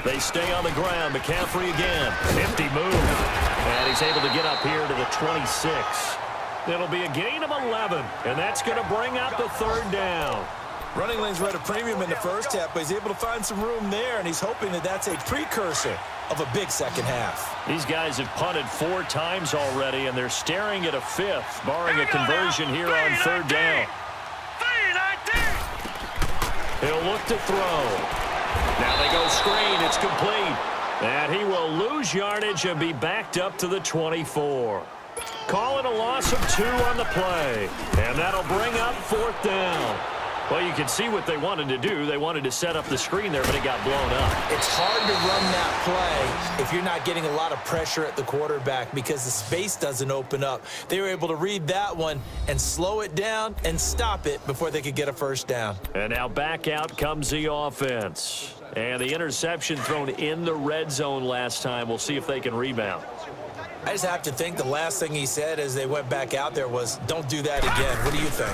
They stay on the ground. McCaffrey again. 50 move. And he's able to get up here to the 26. It'll be a gain of 11. And that's going to bring up the 3rd down. Running lanes were at a premium in the first half, but he's able to find some room there, and he's hoping that that's a precursor of a big second half. These guys have punted 4 times already, and they're staring at a 5th, barring a conversion here on 3rd down. 3-19. He'll look to throw. Now they go screen. It's complete. And he will lose yardage and be backed up to the 24. Call it a loss of 2 on the play. And that'll bring up 4th down. Well, you can see what they wanted to do. They wanted to set up the screen there, but it got blown up. It's hard to run that play if you're not getting a lot of pressure at the quarterback because the space doesn't open up. They were able to read that one and slow it down and stop it before they could get a first down. And now back out comes the offense. And the interception thrown in the red zone last time. We'll see if they can rebound. I just have to think the last thing he said as they went back out there was, don't do that again. What do you think?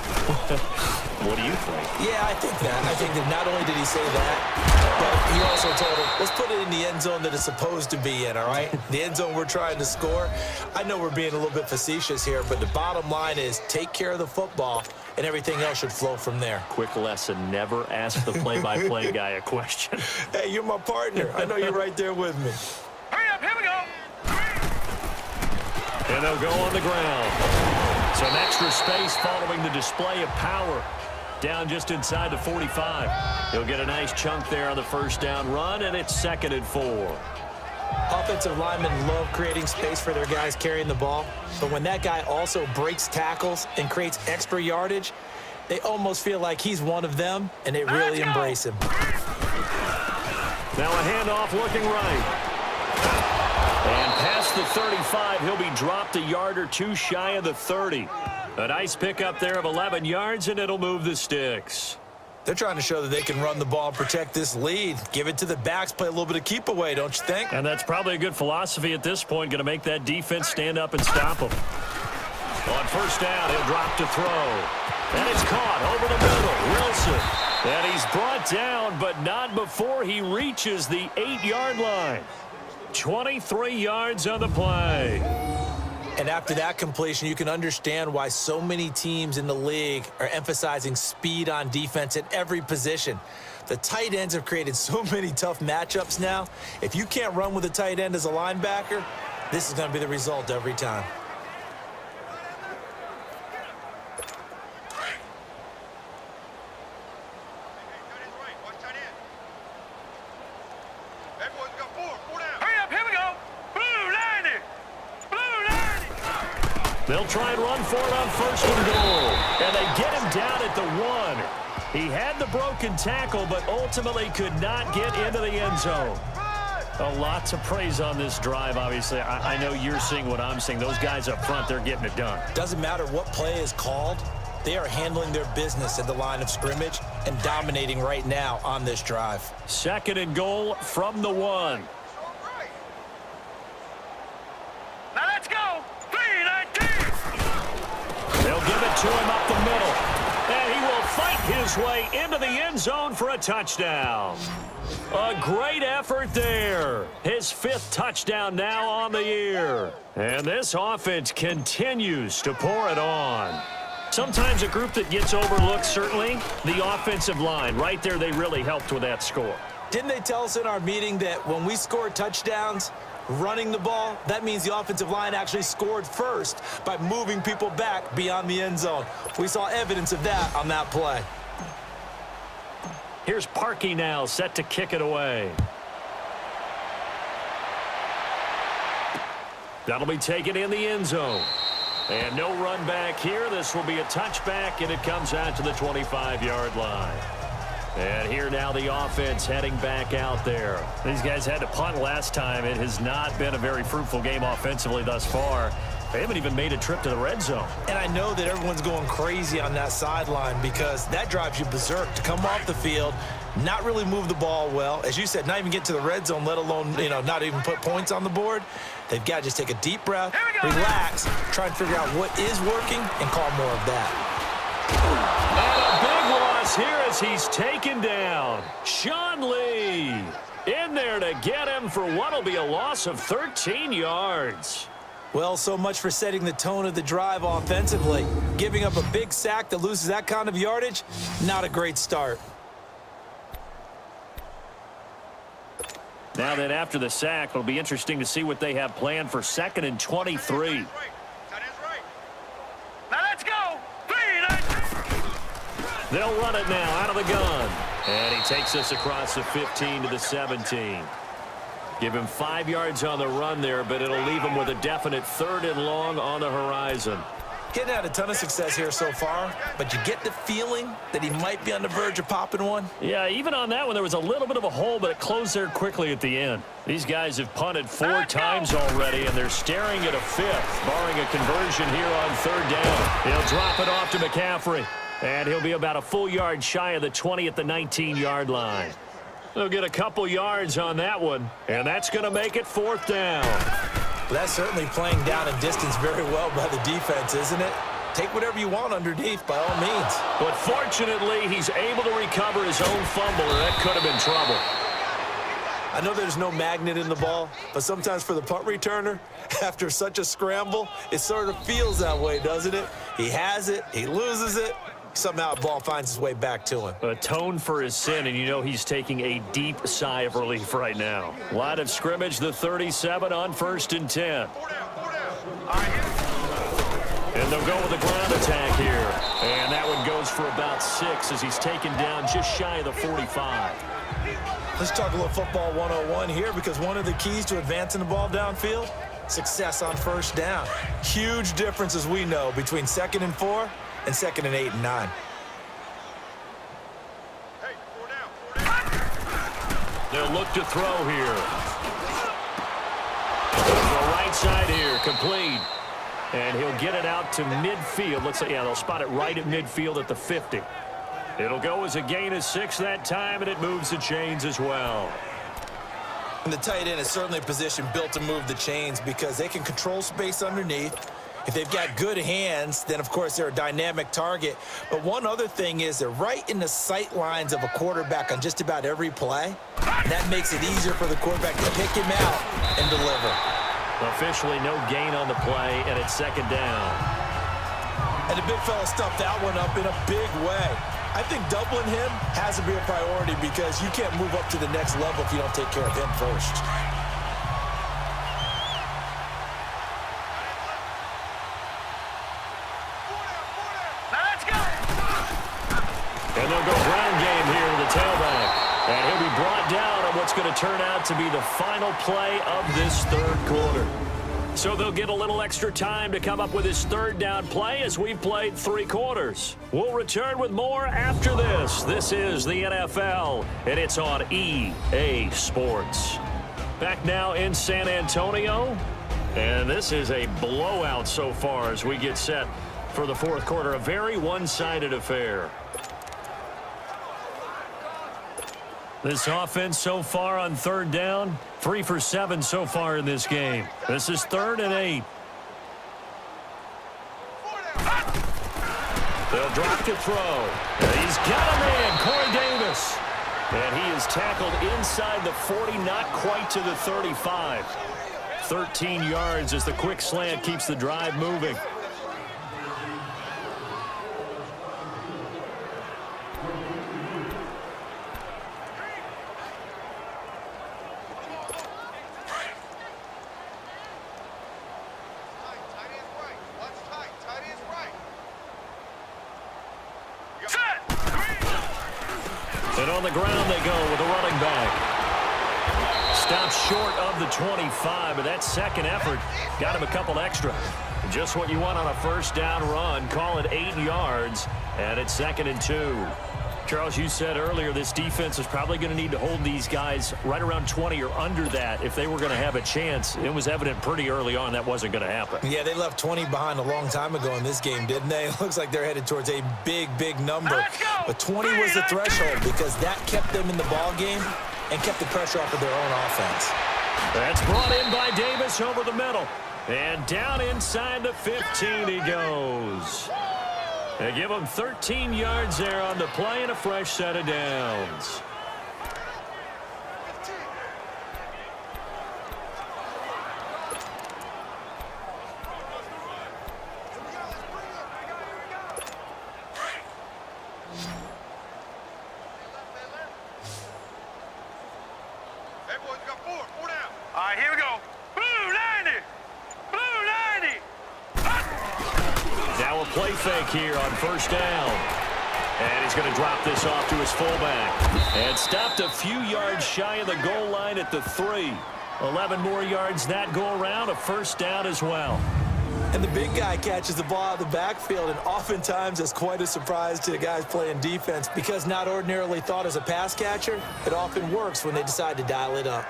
What do you think? Yeah, I think that. I think that not only did he say that, but he also told him, let's put it in the end zone that it's supposed to be in, all right? The end zone we're trying to score. I know we're being a little bit facetious here, but the bottom line is take care of the football, and everything else should flow from there. Quick lesson, never ask the play-by-play guy a question. Hey, you're my partner. I know you're right there with me. Hurry up, here we go. And they'll go on the ground. Some extra space following the display of power. Down just inside the 45. He'll get a nice chunk there on the first down run, and it's 2nd and 4. Offensive linemen love creating space for their guys carrying the ball, but when that guy also breaks tackles and creates extra yardage, they almost feel like he's one of them, and they really embrace him. Now a handoff looking right. And past the 35, he'll be dropped a yard or 2 shy of the 30. A nice pickup there of 11 yards, and it'll move the sticks. They're trying to show that they can run the ball and protect this lead. Give it to the backs, play a little bit of keep away, don't you think? And that's probably a good philosophy at this point, going to make that defense stand up and stop them. On first down, he'll drop to throw. And it's caught over the middle. Wilson. And he's brought down, but not before he reaches the 8-yard line. 23 yards on the play. And after that completion, you can understand why so many teams in the league are emphasizing speed on defense at every position. The tight ends have created so many tough matchups now. If you can't run with a tight end as a linebacker, this is going to be the result every time. They'll try and run for it on 1st and goal. And they get him down at the 1. He had the broken tackle, but ultimately could not get into the end zone. A lot to praise on this drive, obviously. I know you're seeing what I'm seeing. Those guys up front, they're getting it done. Doesn't matter what play is called. They are handling their business at the line of scrimmage and dominating right now on this drive. 2nd and goal from the 1. Now let's go. 3-19. They'll give it to him up the middle. And he will fight his way into the end zone for a touchdown. A great effort there. His 5th touchdown now on the year. And this offense continues to pour it on. Sometimes a group that gets overlooked, certainly, the offensive line. Right there, they really helped with that score. Didn't they tell us in our meeting that when we score touchdowns, running the ball, that means the offensive line actually scored first by moving people back beyond the end zone. We saw evidence of that on that play. Here's Parkey now, set to kick it away. That'll be taken in the end zone. And no run back here. This will be a touchback, and it comes out to the 25-yard line. And here now the offense heading back out there. These guys had to punt last time. It has not been a very fruitful game offensively thus far. They haven't even made a trip to the red zone. And I know that everyone's going crazy on that sideline because that drives you berserk to come off the field, not really move the ball well. As you said, not even get to the red zone, let alone, not even put points on the board. They've got to just take a deep breath, relax, try and figure out what is working, and call more of that. And a big loss here as he's taken down. Sean Lee in there to get him for what will be a loss of 13 yards. Well, so much for setting the tone of the drive offensively. Giving up a big sack that loses that kind of yardage, not a great start. Now then, after the sack, it'll be interesting to see what they have planned for 2nd and 23. Now let's go. 3-19. They'll run it now out of the gun. And he takes us across the 15 to the 17. Give him 5 yards on the run there, but it'll leave him with a definite 3rd and long on the horizon. Getting had a ton of success here so far, but you get the feeling that he might be on the verge of popping one. Yeah, even on that one, there was a little bit of a hole, but it closed there quickly at the end. These guys have punted 4 times already, and they're staring at a 5th, barring a conversion here on 3rd down. He'll drop it off to McCaffrey, and he'll be about a full yard shy of the 20 at the 19-yard line. They'll get a couple yards on that one, and that's going to make it 4th down. That's certainly playing down and distance very well by the defense, isn't it? Take whatever you want underneath by all means. But fortunately, he's able to recover his own fumble, and that could have been trouble. I know there's no magnet in the ball, but sometimes for the punt returner, after such a scramble, it sort of feels that way, doesn't it? He has it, he loses it, somehow the ball finds its way back to him. Atone for his sin, and you know he's taking a deep sigh of relief right now. Line of scrimmage, the 37 on 1st and 10. And they'll go with a ground attack here. And that one goes for about 6 as he's taken down just shy of the 45. Let's talk a little football 101 here, because one of the keys to advancing the ball downfield, success on 1st down. Huge difference, as we know, between 2nd and 4 and 2nd and 8 and 9. They'll look to throw here. The right side here, complete. And he'll get it out to midfield. Let's say, yeah, they'll spot it right at midfield at the 50. It'll go as a gain of 6 that time, and it moves the chains as well. And the tight end is certainly a position built to move the chains because they can control space underneath. If they've got good hands, then, of course, they're a dynamic target. But one other thing is they're right in the sight lines of a quarterback on just about every play. And that makes it easier for the quarterback to pick him out and deliver. Officially no gain on the play, and it's second down. And the big fella stuffed that one up in a big way. I think doubling him has to be a priority because you can't move up to the next level if you don't take care of him first. Let's go! And they'll go ground game here to the tailback. And he'll be brought down on what's going to turn out to be the final play of this third quarter. So they'll get a little extra time to come up with his third down play as we've played 3 quarters. We'll return with more after this. This is the NFL, and it's on EA Sports. Back now in San Antonio, and this is a blowout so far as we get set for the fourth quarter. A very one-sided affair. This offense so far on third down, 3 for 7 so far in this game. This is 3rd and 8. They'll drop to throw. And he's got a man, Corey Davis. And he is tackled inside the 40, not quite to the 35. 13 yards as the quick slant keeps the drive moving. And on the ground they go with a running back. Stopped short of the 25, but that second effort got him a couple extra. Just what you want on a first down run. Call it 8 yards, and it's 2nd and 2. Charles, you said earlier this defense is probably going to need to hold these guys right around 20 or under that if they were going to have a chance. It was evident pretty early on that wasn't going to happen. Yeah, they left 20 behind a long time ago in this game, didn't they? It looks like they're headed towards a big, big number. But 20 was the threshold because that kept them in the ball game and kept the pressure off of their own offense. That's brought in by Davis over the middle. And down inside the 15 he goes. They give him 13 yards there on the play and a fresh set of downs. Everyone's got 4 down. All right, here we go. Blue 90! Blue 90! Now a play fake here on first down. And he's going to drop this off to his fullback. And stopped a few yards shy of the goal line at the 3. 11 more yards that go around, a first down as well. And the big guy catches the ball out of the backfield, and oftentimes it's quite a surprise to the guys playing defense because not ordinarily thought as a pass catcher, it often works when they decide to dial it up.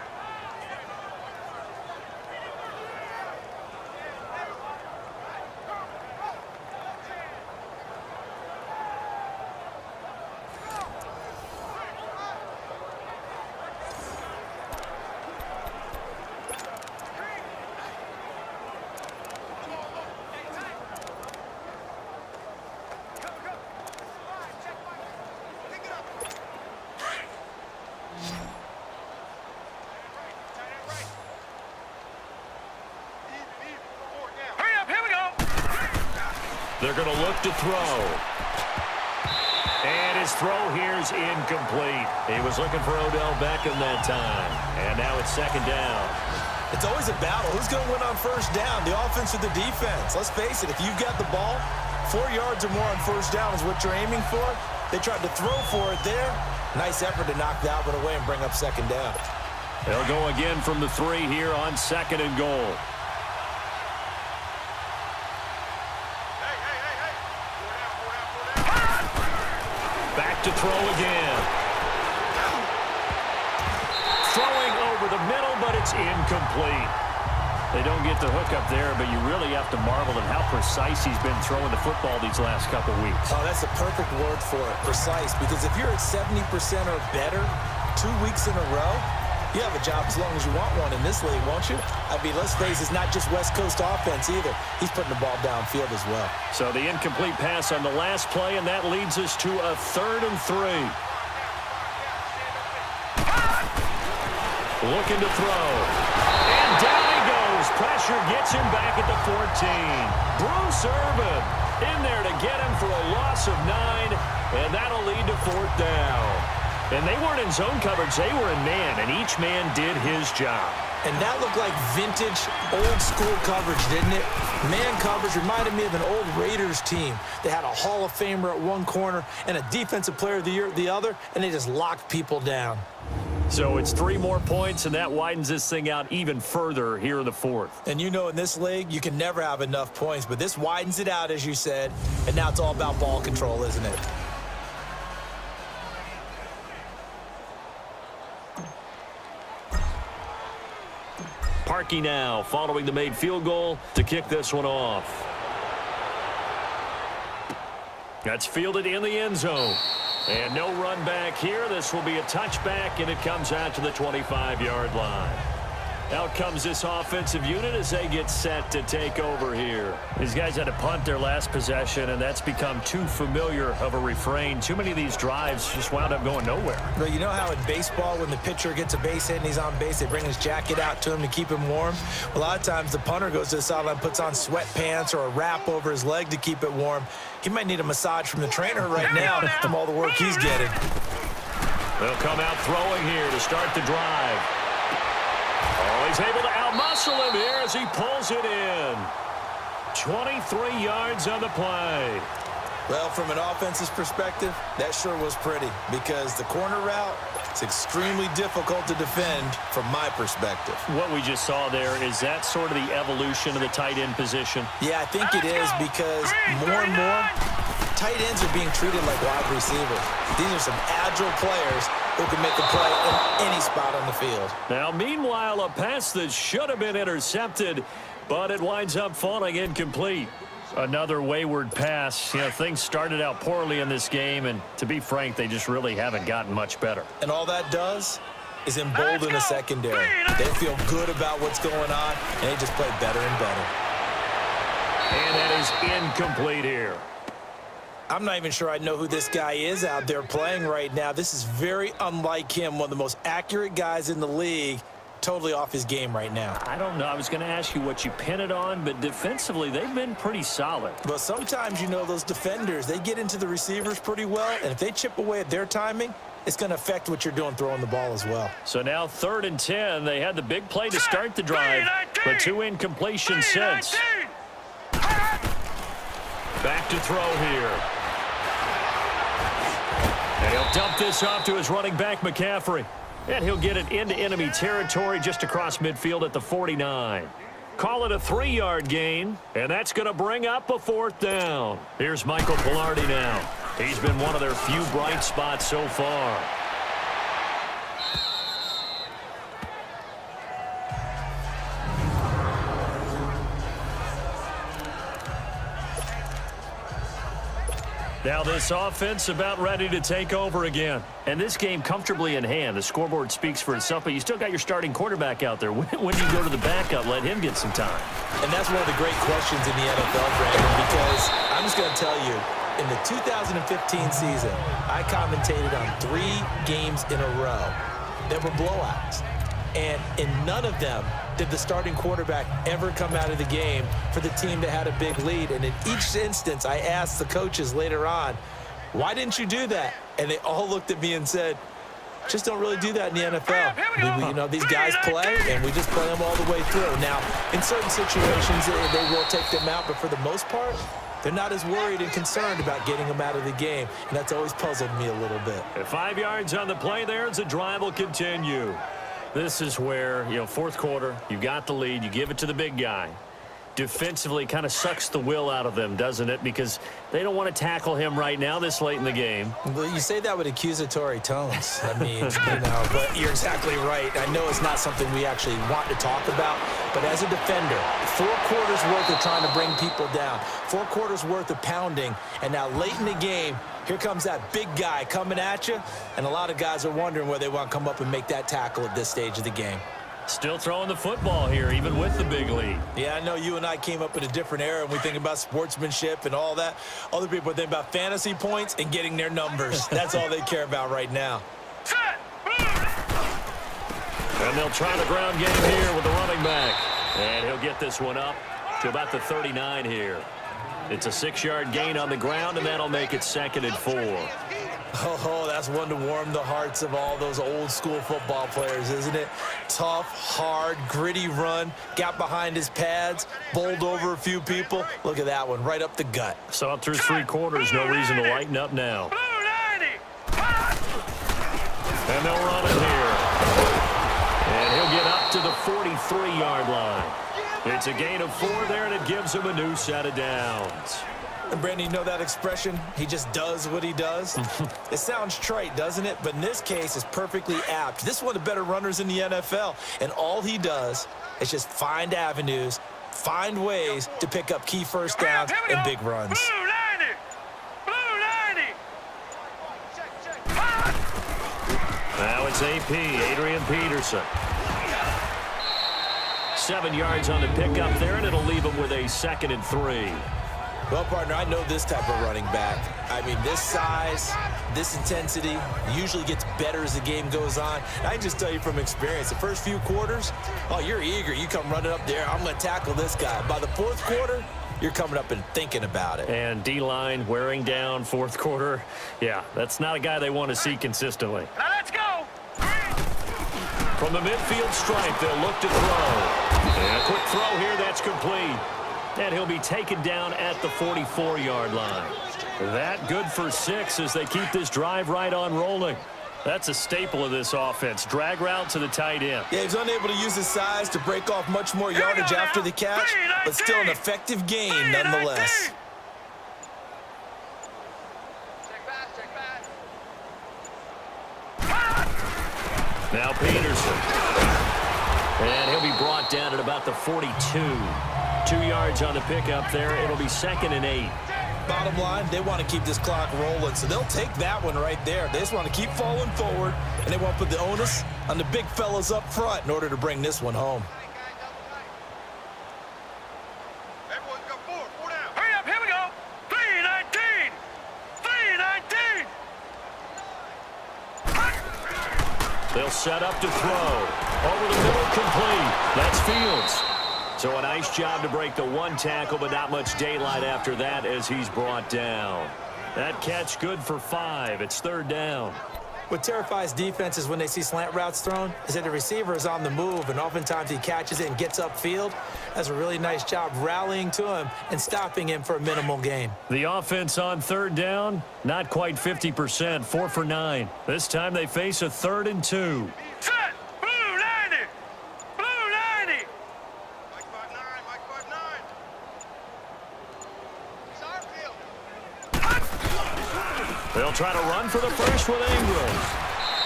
They're going to look to throw. And his throw here is incomplete. He was looking for Odell Beckham that time. And now it's second down. It's always a battle. Who's going to win on first down, the offense or the defense? Let's face it, if you've got the ball, 4 yards or more on first down is what you're aiming for. They tried to throw for it there. Nice effort to knock that one away and bring up second down. They'll go again from the 3 here on 2nd and goal. Back to throw again. Throwing over the middle, but it's incomplete. They don't get the hook up there, but you really have to marvel at how precise he's been throwing the football these last couple weeks. Oh, that's a perfect word for it, precise, because if you're at 70% or better 2 weeks in a row, you have a job as long as you want one in this league, won't you? I mean, let's face it, it's not just West Coast offense either. He's putting the ball downfield as well. So the incomplete pass on the last play, and that leads us to a 3rd and 3. Looking to throw. And down he goes, pressure gets him back at the 14. Bruce Irvin in there to get him for a loss of 9, and that'll lead to 4th down. And they weren't in zone coverage. They were in man, and each man did his job. And that looked like vintage, old-school coverage, didn't it? Man coverage reminded me of an old Raiders team. They had a Hall of Famer at one corner and a Defensive Player of the Year at the other, and they just locked people down. So it's 3 more points, and that widens this thing out even further here in the 4th. And you know in this league, you can never have enough points, but this widens it out, as you said, and now it's all about ball control, isn't it? Parkey now following the made field goal to kick this one off. That's fielded in the end zone. And no run back here. This will be a touchback, and it comes out to the 25-yard line. Out comes this offensive unit as they get set to take over here. These guys had to punt their last possession, and that's become too familiar of a refrain. Too many of these drives just wound up going nowhere. Well, you know how in baseball, when the pitcher gets a base hit and he's on base, they bring his jacket out to him to keep him warm? A lot of times the punter goes to the sideline, puts on sweatpants or a wrap over his leg to keep it warm. He might need a massage from the trainer right now from all the work he's getting. They'll come out throwing here to start the drive. Oh, he's able to outmuscle him here as he pulls it in. 23 yards on the play. Well, from an offense's perspective, that sure was pretty because the corner route is extremely difficult to defend from my perspective. What we just saw there, is that sort of the evolution of the tight end position? Yeah, I think it is because more and more, tight ends are being treated like wide receivers. These are some agile players who can make a play in any spot on the field. Now, meanwhile, a pass that should have been intercepted, but it winds up falling incomplete. Another wayward pass. You know, things started out poorly in this game, and to be frank, they just really haven't gotten much better. And all that does is embolden the secondary. They feel good about what's going on, and they just play better and better. And that is incomplete here. I'm not even sure I know who this guy is out there playing right now. This is very unlike him, one of the most accurate guys in the league, totally off his game right now. I don't know. I was going to ask you what you pin it on, but defensively, they've been pretty solid. But sometimes, you know, those defenders, they get into the receivers pretty well, and if they chip away at their timing, it's going to affect what you're doing throwing the ball as well. So now 3rd and 10. They had the big play to start the drive, but 2 incompletions since. Back to throw here. And he'll dump this off to his running back, McCaffrey. And he'll get it into enemy territory just across midfield at the 49. Call it a 3-yard gain, and that's going to bring up a 4th down. Here's Michael Pilardi now. He's been one of their few bright spots so far. Now this offense about ready to take over again. And this game comfortably in hand. The scoreboard speaks for itself, but you still got your starting quarterback out there. When you go to the backup, let him get some time. And that's one of the great questions in the NFL, Brandon, because I'm just going to tell you, in the 2015 season, I commentated on 3 games in a row that were blowouts. And in none of them did the starting quarterback ever come out of the game for the team that had a big lead. And in each instance, I asked the coaches later on, why didn't you do that? And they all looked at me and said, just don't really do that in the NFL. You know, these guys play, and we just play them all the way through. Now, in certain situations, they will take them out, but for the most part, they're not as worried and concerned about getting them out of the game, and that's always puzzled me a little bit. At 5 yards on the play there, as the drive will continue. This is where, you know, 4th quarter, you got the lead, you give it to the big guy. Defensively kind of sucks the will out of them, doesn't it? Because they don't want to tackle him right now this late in the game. Well, you say that with accusatory tones. I mean, you know, but you're exactly right. I know it's not something we actually want to talk about, but as a defender, 4 quarters worth of trying to bring people down, 4 quarters worth of pounding, and now late in the game, here comes that big guy coming at you, and a lot of guys are wondering whether they want to come up and make that tackle at this stage of the game. Still throwing the football here, even with the big lead. Yeah, I know you and I came up in a different era, and we think about sportsmanship and all that. Other people think about fantasy points and getting their numbers. That's all they care about right now. And they'll try the ground game here with the running back. And he'll get this one up to about the 39 here. It's a 6-yard gain on the ground, and that'll make it 2nd and 4. Oh, that's one to warm the hearts of all those old-school football players, isn't it? Tough, hard, gritty run, got behind his pads, bowled over a few people. Look at that one, right up the gut. So up through 3 quarters, no reason to lighten up now. And they'll run it here. And he'll get up to the 43-yard line. It's a gain of 4 there, and it gives him a new set of downs. And Brandon, you know that expression? He just does what he does. It sounds trite, doesn't it? But in this case, it's perfectly apt. This is one of the better runners in the NFL. And all he does is just find avenues, find ways to pick up key first downs and big runs. Blue 90! Blue 90! Now it's AP, Adrian Peterson. 7 yards on the pickup there, and it'll leave him with a 2nd and 3. Well, partner, I know this type of running back. I mean, this size, this intensity usually gets better as the game goes on. I can just tell you from experience, the first few quarters, oh, you're eager. You come running up there, I'm going to tackle this guy. By the 4th quarter, you're coming up and thinking about it. And D-line wearing down 4th quarter. Yeah, that's not a guy they want to see consistently. Now let's go! From the midfield stripe, they'll look to throw. And a quick throw here, that's complete. And he'll be taken down at the 44-yard line. That good for 6 as they keep this drive right on rolling. That's a staple of this offense. Drag route to the tight end. Yeah, he's unable to use his size to break off much more yardage after the catch, but still an effective gain nonetheless. Now Peterson. And he'll be brought down at about the 42. 2 yards on the pickup there. It'll be 2nd and 8. Bottom line, they want to keep this clock rolling, so they'll take that one right there. They just want to keep falling forward, and they want to put the onus on the big fellas up front in order to bring this one home. Everyone's got 4 down. Hurry up, here we go! 3-19! 3-19! They'll set up to throw. Over the middle, complete. That's Fields. So a nice job to break the 1 tackle, but not much daylight after that as he's brought down. That catch good for 5. It's 3rd down. What terrifies defenses when they see slant routes thrown is that the receiver is on the move, and oftentimes he catches it and gets upfield. That's a really nice job rallying to him and stopping him for a minimal gain. The offense on 3rd down, not quite 50%, 4 for 9. This time they face a 3rd and 2. Set! Blue 90! Blue 90! Mike 5-9, Mike 5-9. They'll try to run for the first with Ingram.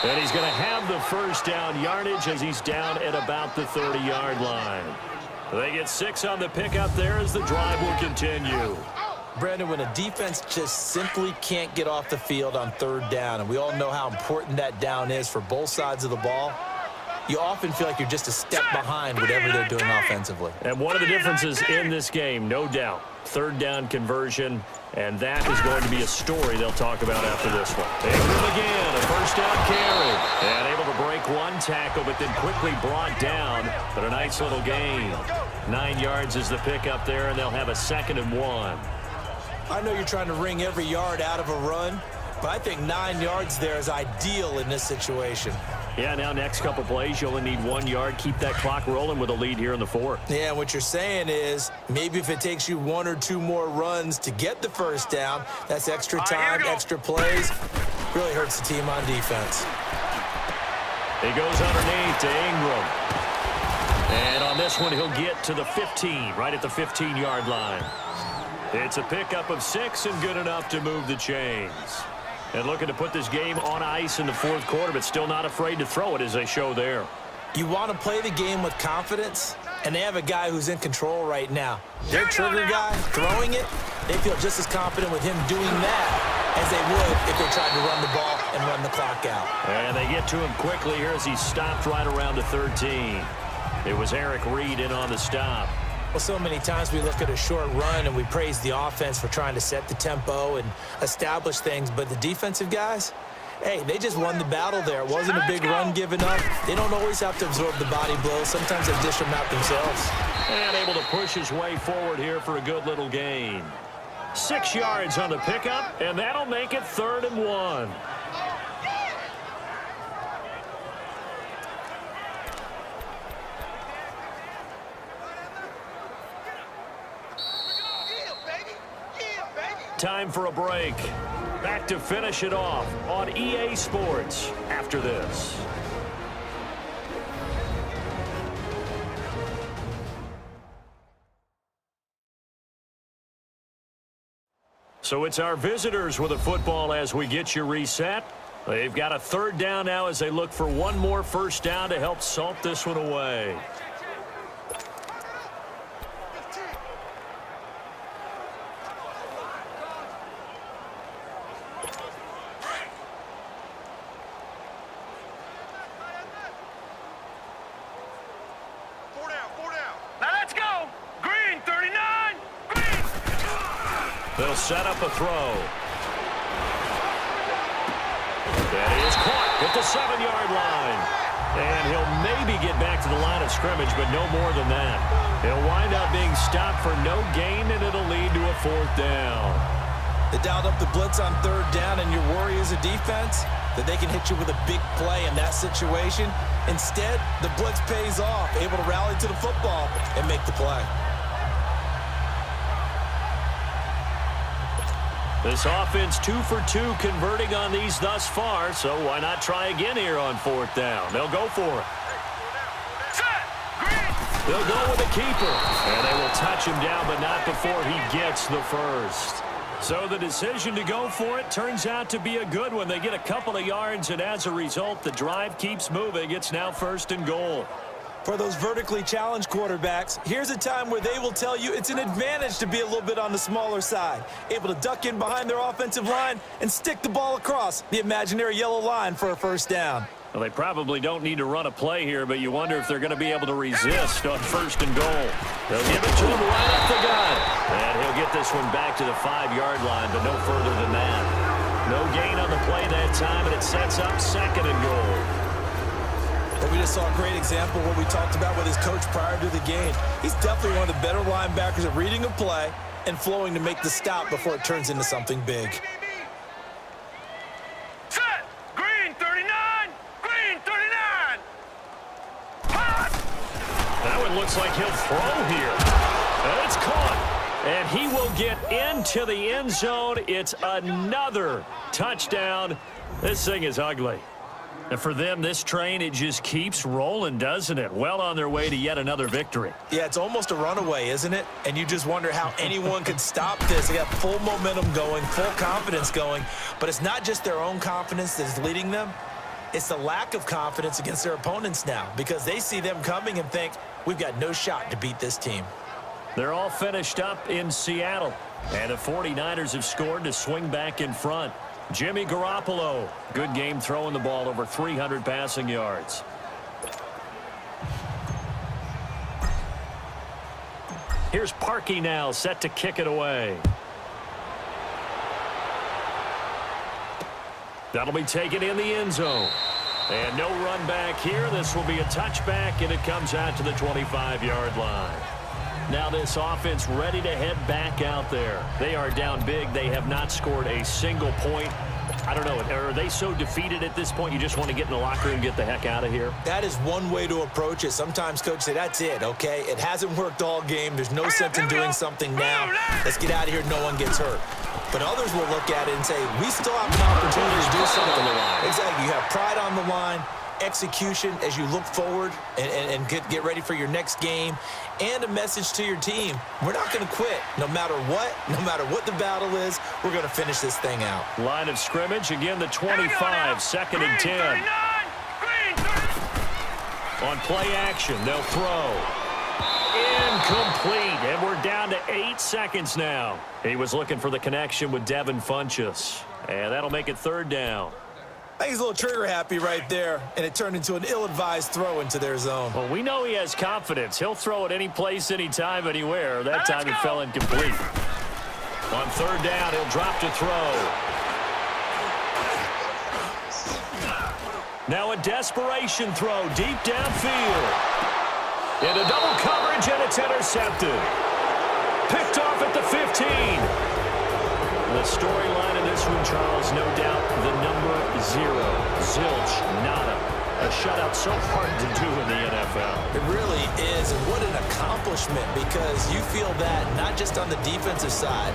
And he's going to have the first down yardage as he's down at about the 30-yard line. They get 6 on the pickup there as the drive will continue. Brandon, when a defense just simply can't get off the field on 3rd down, and we all know how important that down is for both sides of the ball, you often feel like you're just a step behind whatever they're doing offensively. And one of the differences in this game, no doubt, 3rd down conversion, and that is going to be a story they'll talk about after this one. Ingram again, a first down carry. And able to break 1 tackle, but then quickly brought down. But a nice little gain. 9 yards is the pickup there, and they'll have a 2nd and 1. I know you're trying to wring every yard out of a run, but I think 9 yards there is ideal in this situation. Yeah, now next couple plays, you only need 1 yard. Keep that clock rolling with a lead here in the 4th. Yeah, what you're saying is maybe if it takes you 1 or 2 more runs to get the first down, that's extra time, extra plays. Really hurts the team on defense. He goes underneath to Ingram. And on this one, he'll get to the 15, right at the 15-yard line. It's a pickup of 6 and good enough to move the chains. And looking to put this game on ice in the 4th quarter, but still not afraid to throw it as they show there. You want to play the game with confidence, and they have a guy who's in control right now. Their trigger guy throwing it, they feel just as confident with him doing that as they would if they tried to run the ball and run the clock out. And they get to him quickly here as he stopped right around the 13. It was Eric Reed in on the stop. Well, so many times we look at a short run and we praise the offense for trying to set the tempo and establish things, but the defensive guys, hey, they just won the battle there. It wasn't a big run given up. They don't always have to absorb the body blows. Sometimes they dish them out themselves. And able to push his way forward here for a good little gain. 6 yards on the pickup, and that'll make it 3rd and 1. Time for a break. Back to finish it off on EA Sports after this. So it's our visitors with the football as we get you reset. They've got a 3rd down now as they look for one more first down to help salt this one away. They'll set up a throw. That is caught at the 7-yard line. And he'll maybe get back to the line of scrimmage, but no more than that. He'll wind up being stopped for no gain, and it'll lead to a 4th down. They dialed up the blitz on 3rd down, and your worry as a defense that they can hit you with a big play in that situation. Instead, the blitz pays off, able to rally to the football and make the play. This offense 2 for 2 converting on these thus far, so why not try again here on 4th down? They'll go for it. They'll go with the keeper, and they will touch him down, but not before he gets the first. So the decision to go for it turns out to be a good one. They get a couple of yards, and as a result, the drive keeps moving. It's now 1st and goal. For those vertically challenged quarterbacks, here's a time where they will tell you it's an advantage to be a little bit on the smaller side, able to duck in behind their offensive line and stick the ball across the imaginary yellow line for a first down. Well, they probably don't need to run a play here, but you wonder if they're going to be able to resist on 1st and goal. They'll give it to him right up the gut. And he'll get this one back to the 5-yard line, but no further than that. No gain on the play that time, and it sets up 2nd and goal. But we just saw a great example of what we talked about with his coach prior to the game. He's definitely one of the better linebackers at reading a play and flowing to make the stop before it turns into something big. Set! Green 39! Green 39! Hot! That one looks like he'll throw here. And it's caught. And he will get into the end zone. It's another touchdown. This thing is ugly. And for them, this train, it just keeps rolling, doesn't it? Well on their way to yet another victory. Yeah, it's almost a runaway, isn't it? And you just wonder how anyone could stop this. They got full momentum going, full confidence going. But it's not just their own confidence that's leading them. It's the lack of confidence against their opponents now because they see them coming and think, we've got no shot to beat this team. They're all finished up in Seattle. And the 49ers have scored to swing back in front. Jimmy Garoppolo, good game throwing the ball, over 300 passing yards. Here's Parkey now, set to kick it away. That'll be taken in the end zone. And no run back here. This will be a touchback, and it comes out to the 25-yard line. Now this offense ready to head back out there. They are down big. They have not scored a single point. I don't know. Are they so defeated at this point you just want to get in the locker room and get the heck out of here? That is one way to approach it. Sometimes coaches say, that's it, okay? It hasn't worked all game. There's no sense in doing something now. Let's get out of here. No one gets hurt. But others will look at it and say, we still have an opportunity to do something. Exactly. You have pride on the line, execution as you look forward and get ready for your next game, and a message to your team. We're not going to quit no matter what the battle is. We're going to finish this thing out. Line of scrimmage, again the 25, 2nd and 10. On play action, they'll throw. Incomplete, and we're down to 8 seconds now. He was looking for the connection with Devin Funchess, and that'll make it 3rd down. I think he's a little trigger happy right there, and it turned into an ill-advised throw into their zone. Well, we know he has confidence. He'll throw it any place, anytime, anywhere. That time it fell incomplete. On 3rd down, he'll drop to throw. Now a desperation throw deep downfield. Into double coverage, and it's intercepted. Picked off at the 15. The storyline in this one, Charles, no doubt the number 0. Zilch, nada. A shutout so hard to do in the NFL. It really is, and what an accomplishment, because you feel that not just on the defensive side,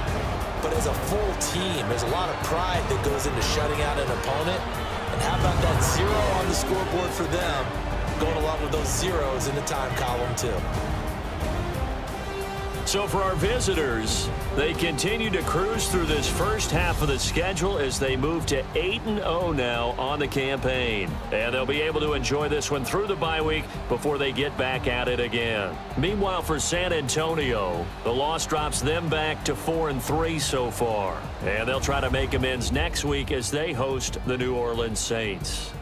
but as a full team. There's a lot of pride that goes into shutting out an opponent. And how about that 0 on the scoreboard for them, going along with those zeros in the time column too. So for our visitors, they continue to cruise through this first half of the schedule as they move to 8-0 now on the campaign. And they'll be able to enjoy this one through the bye week before they get back at it again. Meanwhile, for San Antonio, the loss drops them back to 4-3 so far. And they'll try to make amends next week as they host the New Orleans Saints.